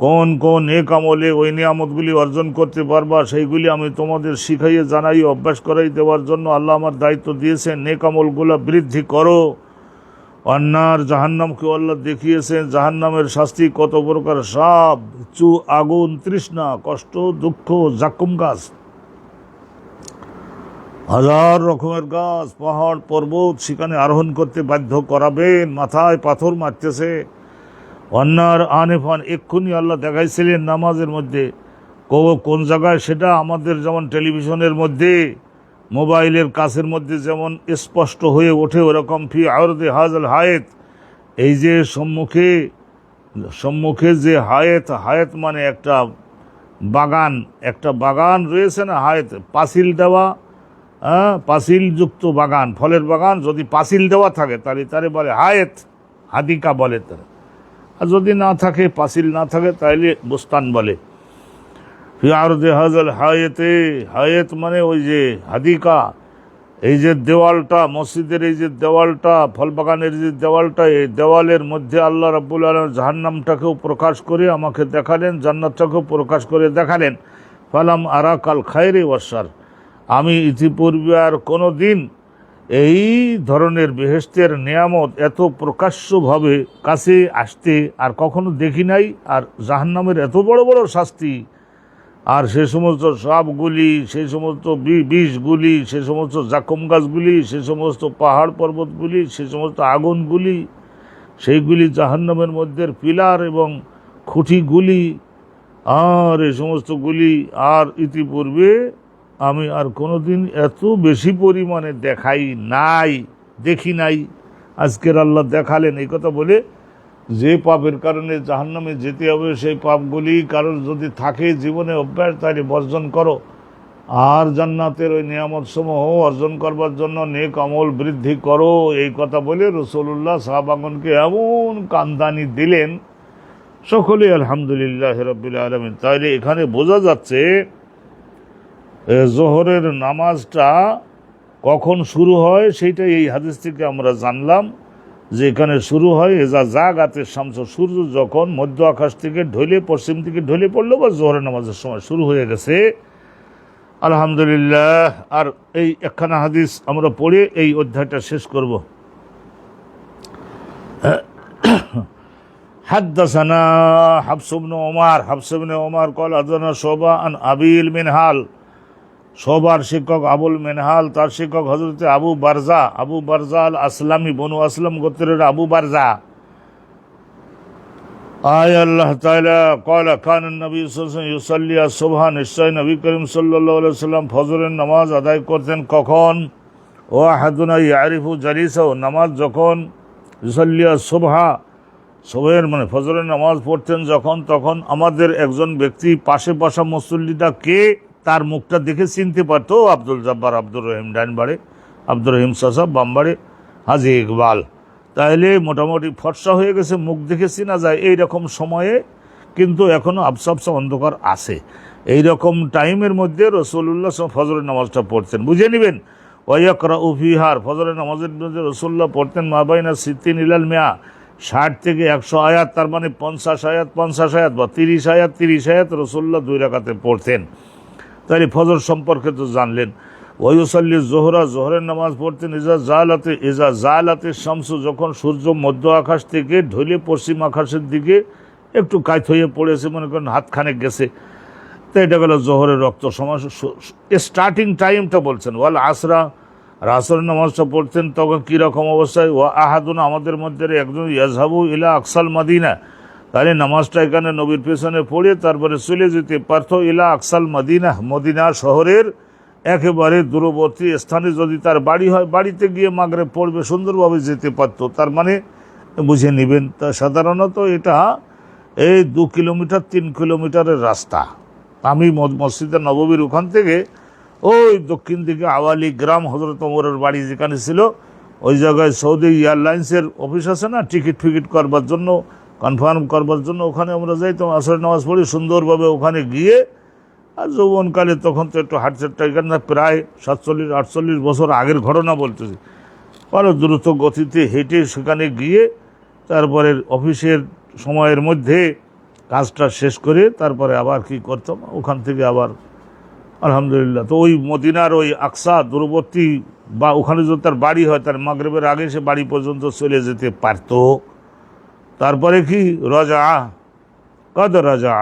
কোন কোন নেক আমলে ওই নিয়ামতগুলি অর্জন করতে পারবা সেইগুলি আমি তোমাদের শিখাইয়ে জানাই, অভ্যাস করাই দেওয়ার জন্য আল্লাহ আমার দায়িত্ব দিয়েছেন। নেক আমলগুলো বৃদ্ধি করো। অন্যার জাহান্নামকে আল্লাহ দেখিয়েছেন, জাহান্নামের শাস্তি কত প্রকার, সাপ, আগুন, তৃষ্ণা, কষ্ট, দুঃখ, জাক্কুম গাছ, হাজার রকমের গাছ, পাহাড় পর্বত সেখানে আরোহণ করতে বাধ্য করাবেন, মাথায় পাথর মারতেছে। অন্যার আনেফান, এক্ষুনি আল্লাহ দেখাইছিলেন নামাজের মধ্যে, কোন জায়গায় সেটা আমাদের যেমন টেলিভিশনের মধ্যে, মোবাইলের কাছের মধ্যে যেমন স্পষ্ট হয়ে ওঠে, ওরকম ফি আরদে হাজাল হায়েত, এই যে সম্মুখে যে হায়েত মানে একটা বাগান রয়েছে না, হায়েত পাঁচিল দেওয়া, পাঁচিলযুক্ত বাগান, ফলের বাগান, যদি পাঁচিল দেওয়া থাকে তাহলে তারে বলে হায়েত, হাদিকা বলে তারা। আর যদি না থাকে, পাঁচিল না থাকে, তাহলে বুস্তান বলে। ফি আরদে হাজাল হায়েতে, হায়েত মানে ওই যে হাদিকা, এই যে দেওয়ালটা, মসজিদের এই যে দেওয়ালটা, ফল বাগানের যে দেওয়ালটা, এই দেওয়ালের মধ্যে আল্লাহ রাব্বুল আলামিন জাহান্নামটাকেও প্রকাশ করে আমাকে দেখালেন, জান্নাতটাকেও প্রকাশ করে দেখালেন। ফালাম আরাকাল খায়রে ওয়াশার, আমি ইতিপূর্বে আর কোনো দিন এই ধরনের বেহেশতের নিয়ামত এত প্রকাশ্যভাবে কাছে আসতে আর কখনো দেখি নাই। আর জাহান্নামের এত বড় বড় শাস্তি, আর সে সমস্ত সাপগুলি, সেই সমস্ত বিষগুলি, সে সমস্ত জাকুম গাছগুলি, সে সমস্ত পাহাড় পর্বতগুলি, সে সমস্ত আগুনগুলি, সেইগুলি জাহান্নামের মধ্যে পিলার এবং খুঁটিগুলি, আর এই সমস্তগুলি আর ইতিপূর্বে আমি আর কোনোদিন এত বেশি পরিমাণে দেখি নাই। আজকের আল্লাহ দেখালেন। এই কথা বলে, যে পাপের কারণে জাহান্নামে যেতে হবে সেই পাপগুলি কারোর যদি থাকে জীবনে অভ্যাস, তাহলে বর্জন করো। আর জান্নাতের ওই নিয়ামতসমূহ অর্জন করবার জন্য নেক আমল বৃদ্ধি করো। এই কথা বলে রাসূলুল্লাহ সাহাবাগণকে এমন কান্দানি দিলেন, সকলে আলহামদুলিল্লাহ রাব্বিল আলামিন। তাইলে এখানে বোঝা যাচ্ছে জোহরের নামাজটা কখন শুরু হয়, সেইটা এই হাদিস থেকে আমরা জানলাম যে এখানে শুরু হয় এজা জাগাতে শামস, সূর্য যখন মধ্য আকাশ থেকে পশ্চিম থেকে ঢলে পড়লো, বা জোহরের নামাজের সময় শুরু হয়ে গেছে। আলহামদুলিল্লাহ। আর এই একখানা হাদিস আমরা পড়ে এই অধ্যায়টা শেষ করব। হাদ্দাসানা হাফস ইবনে ওমর قال حدثنا شعبة عن أبي المنهال, শোবার শিক্ষক আবুল মিনহাল, তার শিক্ষক হযরত আবু বারজা আল আসলামী, বনু আসলাম গোত্রের আবু বারজা। আল্লাহ তাআলা قال كان النبي صلى الله عليه وسلم يصلي الصبح, নিশ্চয় নবী করিম সাল্লাল্লাহু আলাইহি ওয়াসাল্লাম ফজরের নামাজ আদায় করতেন কখন? ও আহাদুনা ইয়ারিফু জালিসাহু, নামাজ যখন, ইউসাল্লি সুবহা, সুবহের মানে ফজরের নামাজ পড়তেন যখন, তখন আমাদের একজন ব্যক্তি পাশে বসা মুসল্লিটা কে তার মুখটা দেখে চিনতে পারতো। আব্দুল জব্বার, আব্দুর রহিম ডান বাড়ে, আব্দুর রহিম সাসাব বাম বাড়ে, হাজি ইকবাল। তাহলে মোটামুটি ফর্সা হয়ে গেছে, মুখ দেখে চেনা যায় এই রকম সময়ে, কিন্তু এখনও আবসা অন্ধকার আছে। এই রকম টাইমের মধ্যে রাসূলুল্লাহ ফজরের নামাজটা পড়তেন, বুঝে নেবেন। ওয়াকরাউ ফিহা, ফজরের নামাজের মধ্যে রাসূলুল্লাহ পড়তেন মা বাইনা 60 ইলাল 100, 60 থেকে 100 আয়াত, তার মানে 50 আয়াত বা 30 আয়াত রাসূলুল্লাহ 2 রাকাতে পড়তেন। তাহলে ফজর সম্পর্কে তো জানলেন। ওয়ায়ুসাল্লি জোহরা, জোহরের নামাজ পড়তেন ইজা জালাতে শামসু, যখন সূর্য মধ্য আকাশ থেকে ঢলে পশ্চিম আকাশের দিকে একটু কাত হয়ে পড়েছে, মনে করেন হাতখানেক গেছে, তো এটা গেল জোহরের রক্ত সময়, স্টার্টিং টাইমটা বলছেন। ওয়াল আসরা, আর আসরের নামাজটা পড়তেন তখন কীরকম অবস্থায়? ওয়া আহাদুনা, আমাদের মধ্যে একজন, ইয়াজহাবু ইলা আকসাল মাদিনা, তাহলে নামাজটা এখানে নবীর পেছনে পড়ে তারপরে চলে যেতে পারত ইলা আকসাল মদিনা, মদিনা শহরের একেবারে দূরবর্তী স্থানে যদি তার বাড়ি হয়, বাড়িতে গিয়ে মাগরিব পড়বে, সুন্দরভাবে যেতে পারত। তার মানে বুঝে নেবেন, তা সাধারণত এটা এই 2 কিলোমিটার 3 কিলোমিটারের রাস্তা। আমি মসজিদে নববীর ওখান থেকে ওই দক্ষিণ দিকে আওয়ালি গ্রাম, হজরত ওমরের বাড়ি যেখানে ছিল, ওই জায়গায় সৌদি এয়ারলাইন্সের অফিস আছে না, টিকিট ফিকিট করবার জন্য, কনফার্ম করবার জন্য, ওখানে আমরা যাইতাম। আসরের নামাজ পড়ি সুন্দরভাবে ওখানে গিয়ে, আর যৌবনকালে তখন তো একটু হাঁটতে এখানে প্রায় 47-48 বছর আগের ঘটনা বলতেছি, আরও দ্রুত গতিতে হেঁটে সেখানে গিয়ে তারপরে অফিসের সময়ের মধ্যে কাজটা শেষ করে তারপরে আবার কি করতাম, ওখান থেকে আবার আলহামদুলিল্লাহ। তো ওই মদিনার ওই আকসা দূরবর্তী বা ওখানে যদি তার বাড়ি হয়, তার মাগরিবের আগে সে বাড়ি পর্যন্ত চলে যেতে পারত। তারপরে কি রাজা, কদ রাজা,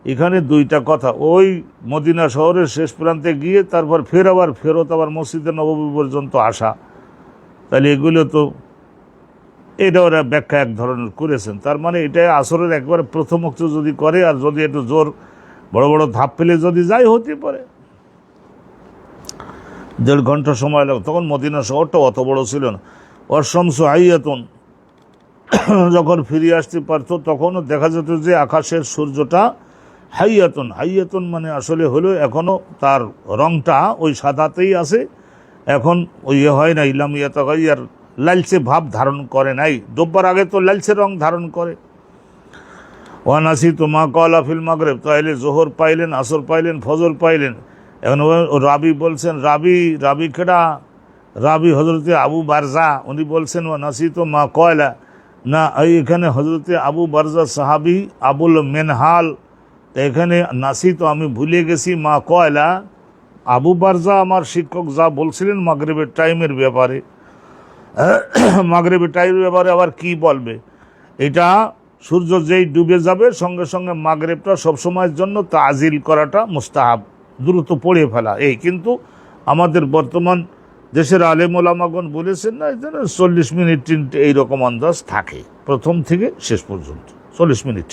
এখানে দুইটা কথা, ওই মদিনা শহরের শেষ প্রান্তে গিয়ে তারপর ফেরত আবার মসজিদে নববী পর্যন্ত আসা। তাহলে এগুলো তো এটা ওরা ব্যাখ্যা এক ধরনের করেছেন। তার মানে এটাই আসরের একবার প্রথম অক্ষ যদি করে, আর যদি একটু জোর বড় বড় ধাপ পেলে যদি যাই, হতে পারে 1.5 ঘন্টা সময় লাগে। তখন মদিনা শহরটা অত বড় ছিল না। অশামসু হাইয়াতুন, যখন ফিরে আসতে পারতো তখনও দেখা যেত যে আকাশের সূর্যটা হাইয়াতুন, হাইয়াতুন মানে আসলে হলো এখনও তার রংটা ওই সাদাতেই আছে, এখন ওই হয় না, ইলাম ইয়াতাগাইয়ার, লালচে ভাব ধারণ করে নাই। ডোববার আগে তো লালচে রং ধারণ করে। ওয়ানাসি তো মা কলা ফিল মাগরিব, তাহলে জোহর পাইলেন, আসর পাইলেন, ফজর পাইলেন। এখন রাবি বলছেন, রাবি কেডা? রাবি হজরতে আবু বারজা, উনি বলছেন ওয়ানাসি তো মা কয়লা, না এখানে হজরতে আবু বারজা সাহাবি আবুল মেনহাল, এখানে নাসি তো আমি ভুলে গেছি মা কয়লা, আবু বারজা আমার শিক্ষক যা বলছিলেন মাগরিবের টাইমের ব্যাপারে, মাগরিবের টাইমের ব্যাপারে আবার কি বলবে? এটা সূর্য যেই ডুবে যাবে সঙ্গে সঙ্গে মাগরিবটা সবসময়ের জন্য তাজিল করাটা মুস্তাহাব, দ্রুত পড়ে ফেলা। এই কিন্তু আমাদের বর্তমান দেশের আলেম ওলামাগণ বলেছেন না, 40 মিনিট এইরকম আন্দাজ থাকে প্রথম থেকে শেষ পর্যন্ত, 40 মিনিট।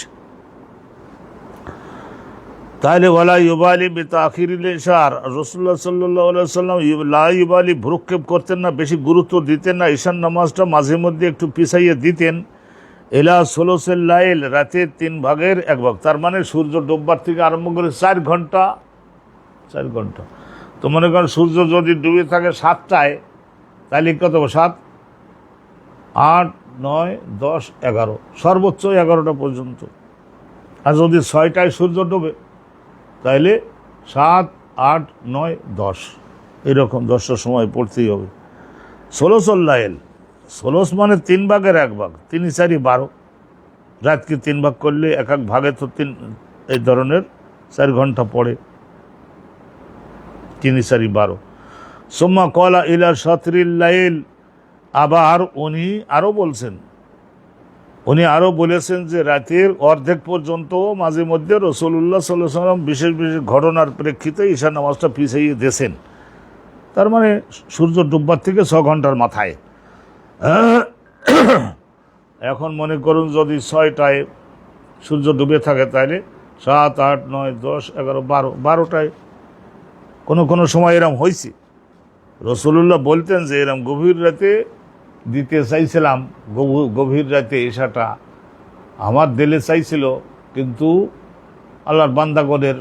তাহলে ওয়ালা ইউবালি বিতাখিরিল ইশার, রাসূলুল্লাহ সাল্লাল্লাহু আলাইহি ওয়াসাল্লাম লা ইউবালি, ভ্রুক্ষেপ করতেন না, বেশি গুরুত্ব দিতেন না। ঈশান নামাজটা মাঝে মধ্যে একটু পিছাইয়ে দিতেন। এলা সুলুসুল লাইল, রাতের 3 ভাগের 1 ভাগ, তার মানে সূর্য ডুববার থেকে আরম্ভ করে 4 ঘন্টা। তো মনে করেন সূর্য যদি ডুবে থাকে 7টায়, তাহলে কত? 7, 8, 9, 10, 11, সর্বোচ্চ 11টা পর্যন্ত। আর যদি 6টায় সূর্য ডুবে, তাইলে 7, 8, 9, 10, এরকম 10টার সময় পড়তেই হবে। সুলুসুল লাইল, সুলুস মানে 3 ভাগের 1 ভাগ, 3 4 12, রাতকে 3 ভাগ করলে এক ভাগে তো 3, এই ধরনের 4 ঘন্টা পড়ে, 3 4 12। সুম্মা কলা ইলা শাতরিল লাইল, আবার উনি আরও বলেছেন যে রাতের অর্ধেক পর্যন্ত মাঝে মধ্যে রাসূলুল্লাহ সাল্লাল্লাহু আলাইহি ওয়াসাল্লাম বিশেষ বিশেষ ঘটনার প্রেক্ষিতে ঈশা নামাজটা পিছিয়ে দিয়েছেন। তার মানে সূর্য ডুববার থেকে 6 ঘন্টার মাথায়। এখন মনে করুন যদি 6টায় সূর্য ডুবে থাকে, তাহলে 7, 8, 9, 10, 11, 12, 12টায় কোনো সময় এরম হয়েছে। রাসূলুল্লাহ বলতেন যে এরম গভীর রাতে দিতে চাইছিলাম, গভীর রাতে ঈশাটা আমার দিলে চাইছিল, কিন্তু আল্লাহর বান্দাগণের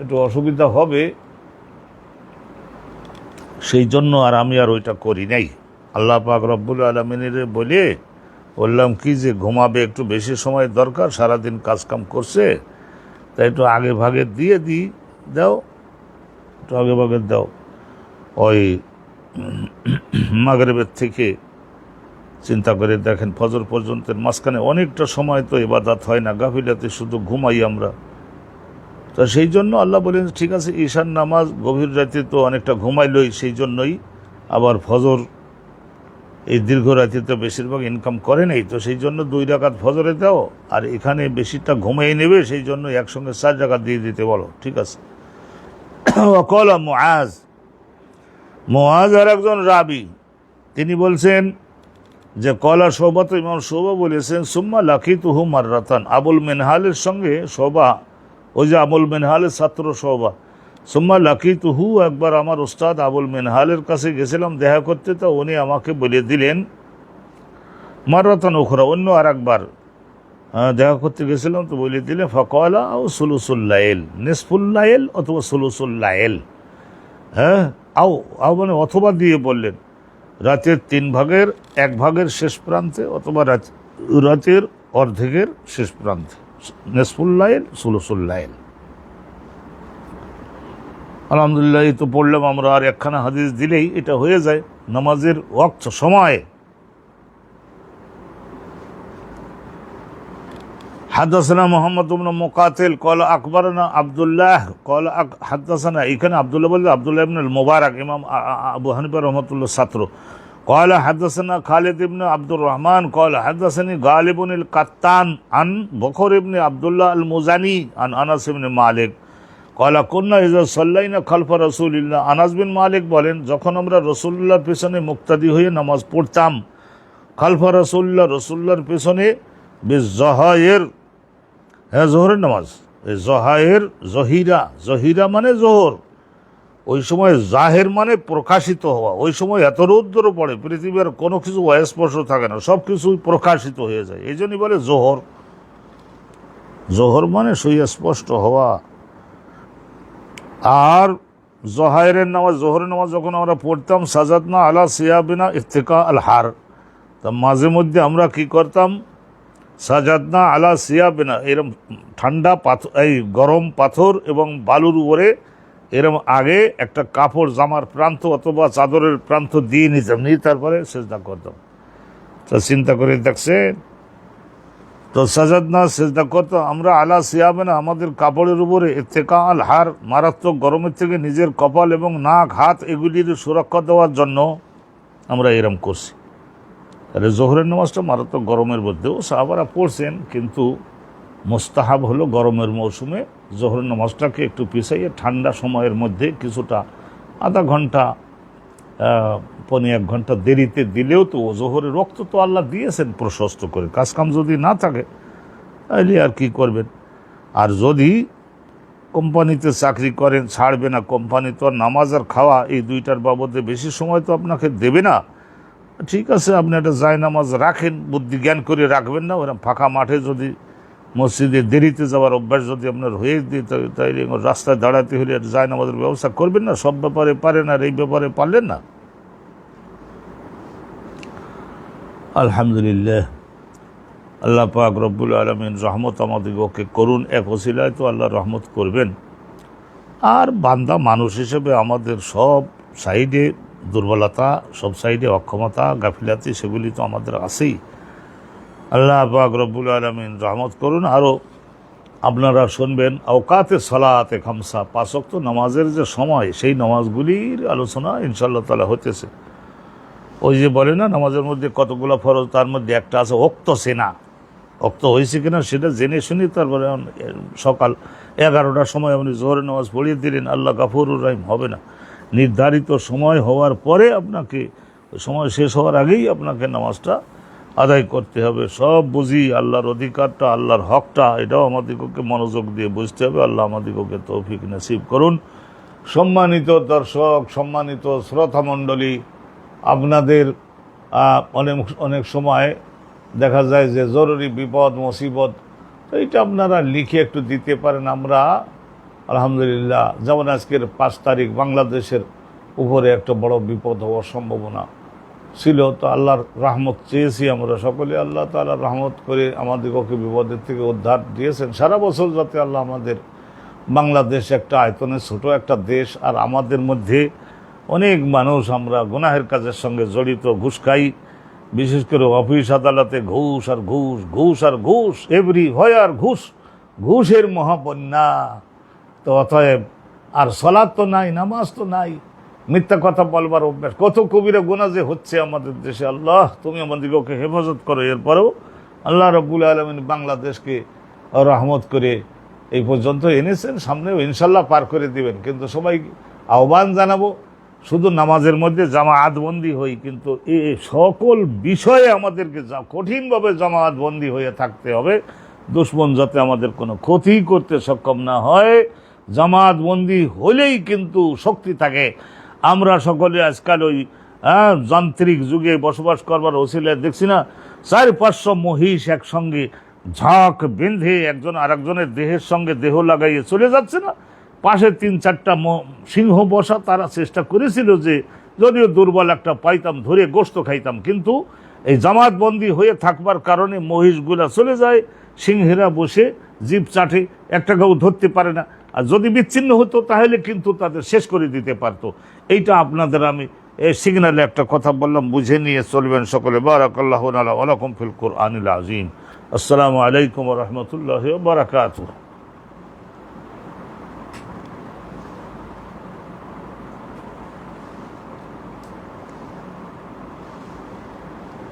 একটু অসুবিধা হবে, সেই জন্য আমি ওইটা করি নাই। আল্লাহ পাক রব্বুল আলামিনের বললাম কি যে ঘুমাবে, একটু বেশি সময় দরকার, সারাদিন কাজকাম করছে, তাই একটু আগে ভাগে দাও, একটু আগে ভাগে দাও। ওই মাগরিবের থেকে চিন্তা করে দেখেন ফজর পর্যন্তের মাঝখানে অনেকটা সময় তো ইবাদত হয় না, গাফিলাতে শুধু ঘুমাই আমরা। তো সেই জন্য আল্লাহ বলেন ঠিক আছে, ঈশান নামাজ গভীর রাতে তো অনেকটা ঘুমাইলই, সেই জন্যই আবার ফজর এই দীর্ঘ রাতে তো বেশিরভাগ ইনকাম করে নেই, তো সেই জন্য 2 রাকাত ফজরে দাও, আর এখানে বেশিটা ঘুমিয়ে নেবে, সেই জন্য একসঙ্গে 4 রাকাত দিয়ে দিতে বলো, ঠিক আছে। ওয়াকালা মুআজ আর একজন রাবি, তিনি বলছেন যে কলা শোভা, তো ইমাম শোভা বলেছেন সুম্মা লাকিতুহু মাররাতান, আবুল মিনহালের সঙ্গে শোভা, ওই যে আবুল মিনহালের ছাত্র শোভা, সুম্মা লাকিতুহু, একবার আমার উস্তাদ আবুল মিনহালের কাছে গেছিলাম দেখা করতে, তো উনি আমাকে বলে দিলেন মাররাতান উখরা, অন্য আর একবার দেখা করতে গেছিলাম, তো বলে দিলেন ফাকালা আও সুলুসুল্লাইল, নিসফুল্লাইল অথবা সুলুসুল্লাইল, হ্যাঁ, আও মানে অথবা দিয়ে বললেন রাতের 3 ভাগের 1 ভাগের শেষ প্রান্তে, অথবা রাতের অর্ধেকের শেষ প্রান্তে, নিসফুল্লাইল সুলুসুল্লাইল। আলহামদুলিল্লাহ, এই তো পড়লাম আমরা, আর একখানা হাদিস দিলেই এটা হয়ে যায় নামাজের ওয়াক্ত সময়। হাদাসানা মুহাম্মদ ইবনে মুকাতিল ক্বালা আকবারানা আব্দুল্লাহ ক্বালা হাদাসানা, এখানে আব্দুল্লাহ বলতে আব্দুল্লাহ ইবনে মুবারক, ইমাম আবু হানিফা রাহমাতুল্লাহ ছাত্র। ক্বালা হাদাসানা খালিদ ইবনে আব্দুর রহমান ক্বালা হাদাসানি গালিবুন আল কাত্তান আন বকর ইবনে আব্দুল্লাহ আল মুজানি আন আনাস ইবনে মালিক ক্বালা কুন্না ইযা সাল্লাইনা খালফা রাসূলিল্লাহ। আনাস বিন মালিক বলেন, যখন আমরা রাসূলুল্লাহর পেছনে মুক্তাদি হয়ে নামাজ পড়তাম, খালফা রাসূলুল্লাহ, রাসূলুল্লাহর পেছনে বিজহায়ের, হ্যাঁ জোহরের নামাজ, এই জহায়ের, জহিরা মানে জোহর, ওই সময় জাহের মানে প্রকাশিত হওয়া, ওই সময় এত রৌদ্র পড়ে পৃথিবীর কোনো কিছু অস্পষ্ট থাকে না, সব কিছুই প্রকাশিত হয়ে যায়, এই জন্যই বলে জোহর। জোহর মানে সুস্পষ্ট হওয়া। আর জোহরের নামাজ যখন আমরা পড়তাম, সাজাদনা আলা সিয়াবিনা ইত্তিকা আল হার, তা মাঝে মধ্যে আমরা কি করতাম, সাজাদনা আলা সিয়াবিনা, এরম ঠান্ডা পাথর, এই গরম পাথর এবং বালুর উপরে এরম আগে একটা কাপড়, জামার প্রান্ত অথবা চাদরের প্রান্ত দিয়ে নিতাম, নিয়ে তারপরে সেজদা করতাম। তো চিন্তা করে দেখছেন, তো সাজাদনা সেজদা করতাম আমরা আলা সিয়াবিনা, আমাদের কাপড়ের উপরে, ইত্তিকা আল হার, মারাত্মক গরমের থেকে নিজের কপাল এবং নাক হাত এগুলির সুরক্ষা দেওয়ার জন্য আমরা এরম করছি। তাহলে জোহরের নামাজটা মারাত্মক গরমের মধ্যেও সাহাবারা পড়ছেন, কিন্তু মোস্তাহাব হলো গরমের মৌসুমে জোহরের নামাজটাকে একটু পিছাইয়ে ঠান্ডা সময়ের মধ্যে কিছুটা, আধা ঘন্টা 1 ঘন্টা দেরিতে দিলেও তো জোহরের রক্ত তো আল্লাহ দিয়েছেন প্রশস্ত করে, কাজকাম যদি না থাকে তাহলে আর কি করবেন। আর যদি কোম্পানিতে চাকরি করেন, ছাড়বে না কোম্পানি, তো নামাজ আর খাওয়া এই দুইটার বাবদে বেশি সময় তো আপনাকে দেবে না। ঠিক আছে, আপনি একটা জায়নামাজ রাখেন, বুদ্ধি জ্ঞান করে রাখবেন না, ওরকম ফাঁকা মাঠে যদি মসজিদে দেরিতে যাওয়ার অভ্যাস যদি আপনার হয়ে দিয়ে, তাইলে রাস্তায় দাঁড়াতে হলে জায়নামাজের ব্যবস্থা করবেন না। সব ব্যাপারে পারেন আর এই ব্যাপারে পারলেন না। আলহামদুলিল্লাহ, আল্লাহ পাক রব্বুল আলামিন রহমত আমাদিগকে করুন, এক ওসিলায় তো আল্লাহ রহমত করবেন। আর বান্দা মানুষ হিসেবে আমাদের সব সাইডে দুর্বলতা, সব সাইডে অক্ষমতা, গাফিলাতি, সেগুলি তো আমাদের আছেই। আল্লাহ পাক রব্বুল আলামিন রহমত করুন। আরও আপনারা শুনবেন আওকাতে সলাতে খামসা, 5 ওয়াক্ত নামাজের যে সময়, সেই নামাজগুলির আলোচনা ইনশাআল্লাহ তাআলা হতেছে। ওই যে বলে না নামাজের মধ্যে কতগুলো ফরজ, তার মধ্যে একটা আছে ওক্ত সেনা, ওক্ত হয়েছে কিনা সেটা জেনে শুনি তারপরে সকাল 11টার সময় আপনি জোহরের নামাজ পড়িয়ে দিলেন, আল্লাহ গাফুরুর রহিম হবে না। নির্ধারিত সময় হওয়ার পরে আপনাকে, সময় শেষ হওয়ার আগেই আপনাকে নামাজটা আদায় করতে হবে। সব বুঝি আল্লাহর অধিকারটা, আল্লাহর হকটা, এটাও আমাদিগকে মনোযোগ দিয়ে বুঝতে হবে। আল্লাহ আমাদিগকে তৌফিক নসিব করুন। সম্মানিত দর্শক, সম্মানিত শ্রোতামণ্ডলী, আপনাদের অনেক সময় দেখা যায় যে জরুরি বিপদ মুসিবত, তো এটা আপনারা লিখে একটু দিতে পারেন। আমরা আলহামদুলিল্লাহ, যেমন আজকের 5 তারিখ বাংলাদেশের উপরে একটা বড় বিপদ হওয়ার সম্ভাবনা ছিল, তো আল্লাহর রহমত চেয়েছি আমরা সকলে। আল্লাহ তাআলা রহমত করে আমাদেরকে বিপদের থেকে উদ্ধার দিয়েছেন। সারা বছর যাতে আল্লাহ আমাদের, বাংলাদেশ একটা আয়তনে ছোট একটা দেশ, আর আমাদের মধ্যে অনেক মানুষ আমরা গুনাহের কাজের সঙ্গে জড়িত, ঘুষ খাই, বিশেষ করে অফিস আদালতে ঘুষ আর ঘুষ, ঘুষ আর ঘুষ, এভরি হয় আর ঘুষ, ঘুষের মহাবন্যা। তো অতএব আর সালাত তো নাই, নামাজ তো নাই, মিথ্যা কথা বলবার অভ্যাস, কত কবিরা গুনাহ যে হচ্ছে আমাদের দেশে। আল্লাহ তুমি আমাদেরকে হেফাজত করো। এরপরেও আল্লাহ রাব্বুল আলামিন বাংলাদেশকে রহমত করে এই পর্যন্ত এনেছেন, সামনেও ইনশাল্লাহ পার করে দিবেন। কিন্তু সবাই আহ্বান জানাবো শুধু নামাজের মধ্যে জামায়াতবন্দি হই, কিন্তু এই সকল বিষয়ে আমাদেরকে কঠিনভাবে জামায়াতবন্দি হয়ে থাকতে হবে, দুশমন যাতে আমাদের কোনো ক্ষতি করতে সক্ষম না হয়। জামায়াতবন্দি হলেই কিন্তু শক্তি থাকে। আমরা সকলে আজকাল ওই যান্ত্রিক যুগে বসবাস করবার ওসিলায় দেখছি না, 400-500 মহিষ একসঙ্গে ঝাঁক বেঁধে একজন আরেকজনের দেহের সঙ্গে দেহ লাগাইয়ে চলে যাচ্ছে না, পাশে 3-4টা সিংহ বসা। তারা চেষ্টা করেছিল যে যদিও দুর্বল একটা পাইতাম ধরে গোশত খাইতাম, কিন্তু এই জামাতবন্দি হয়ে থাকবার কারণে মহিষগুলা চলে যায়, সিংহেরা বসে জিভ চাটে, একটা গাও ধরতে পারে না। আর যদি বিচ্ছিন্ন হতো তাহলে কিন্তু তাদের শেষ করে দিতে পারতো। এইটা আপনাদের আমি এই সিগনালে একটা কথা বললাম, বুঝে নিয়ে চলবেন সকলে। বারাকাল্লাহু লানা ওয়া লাকুম ফিল কুরআনিল আযীম। আসসালামু আলাইকুম ওয়া রাহমাতুল্লাহি ওয়া বারাকাতুহু।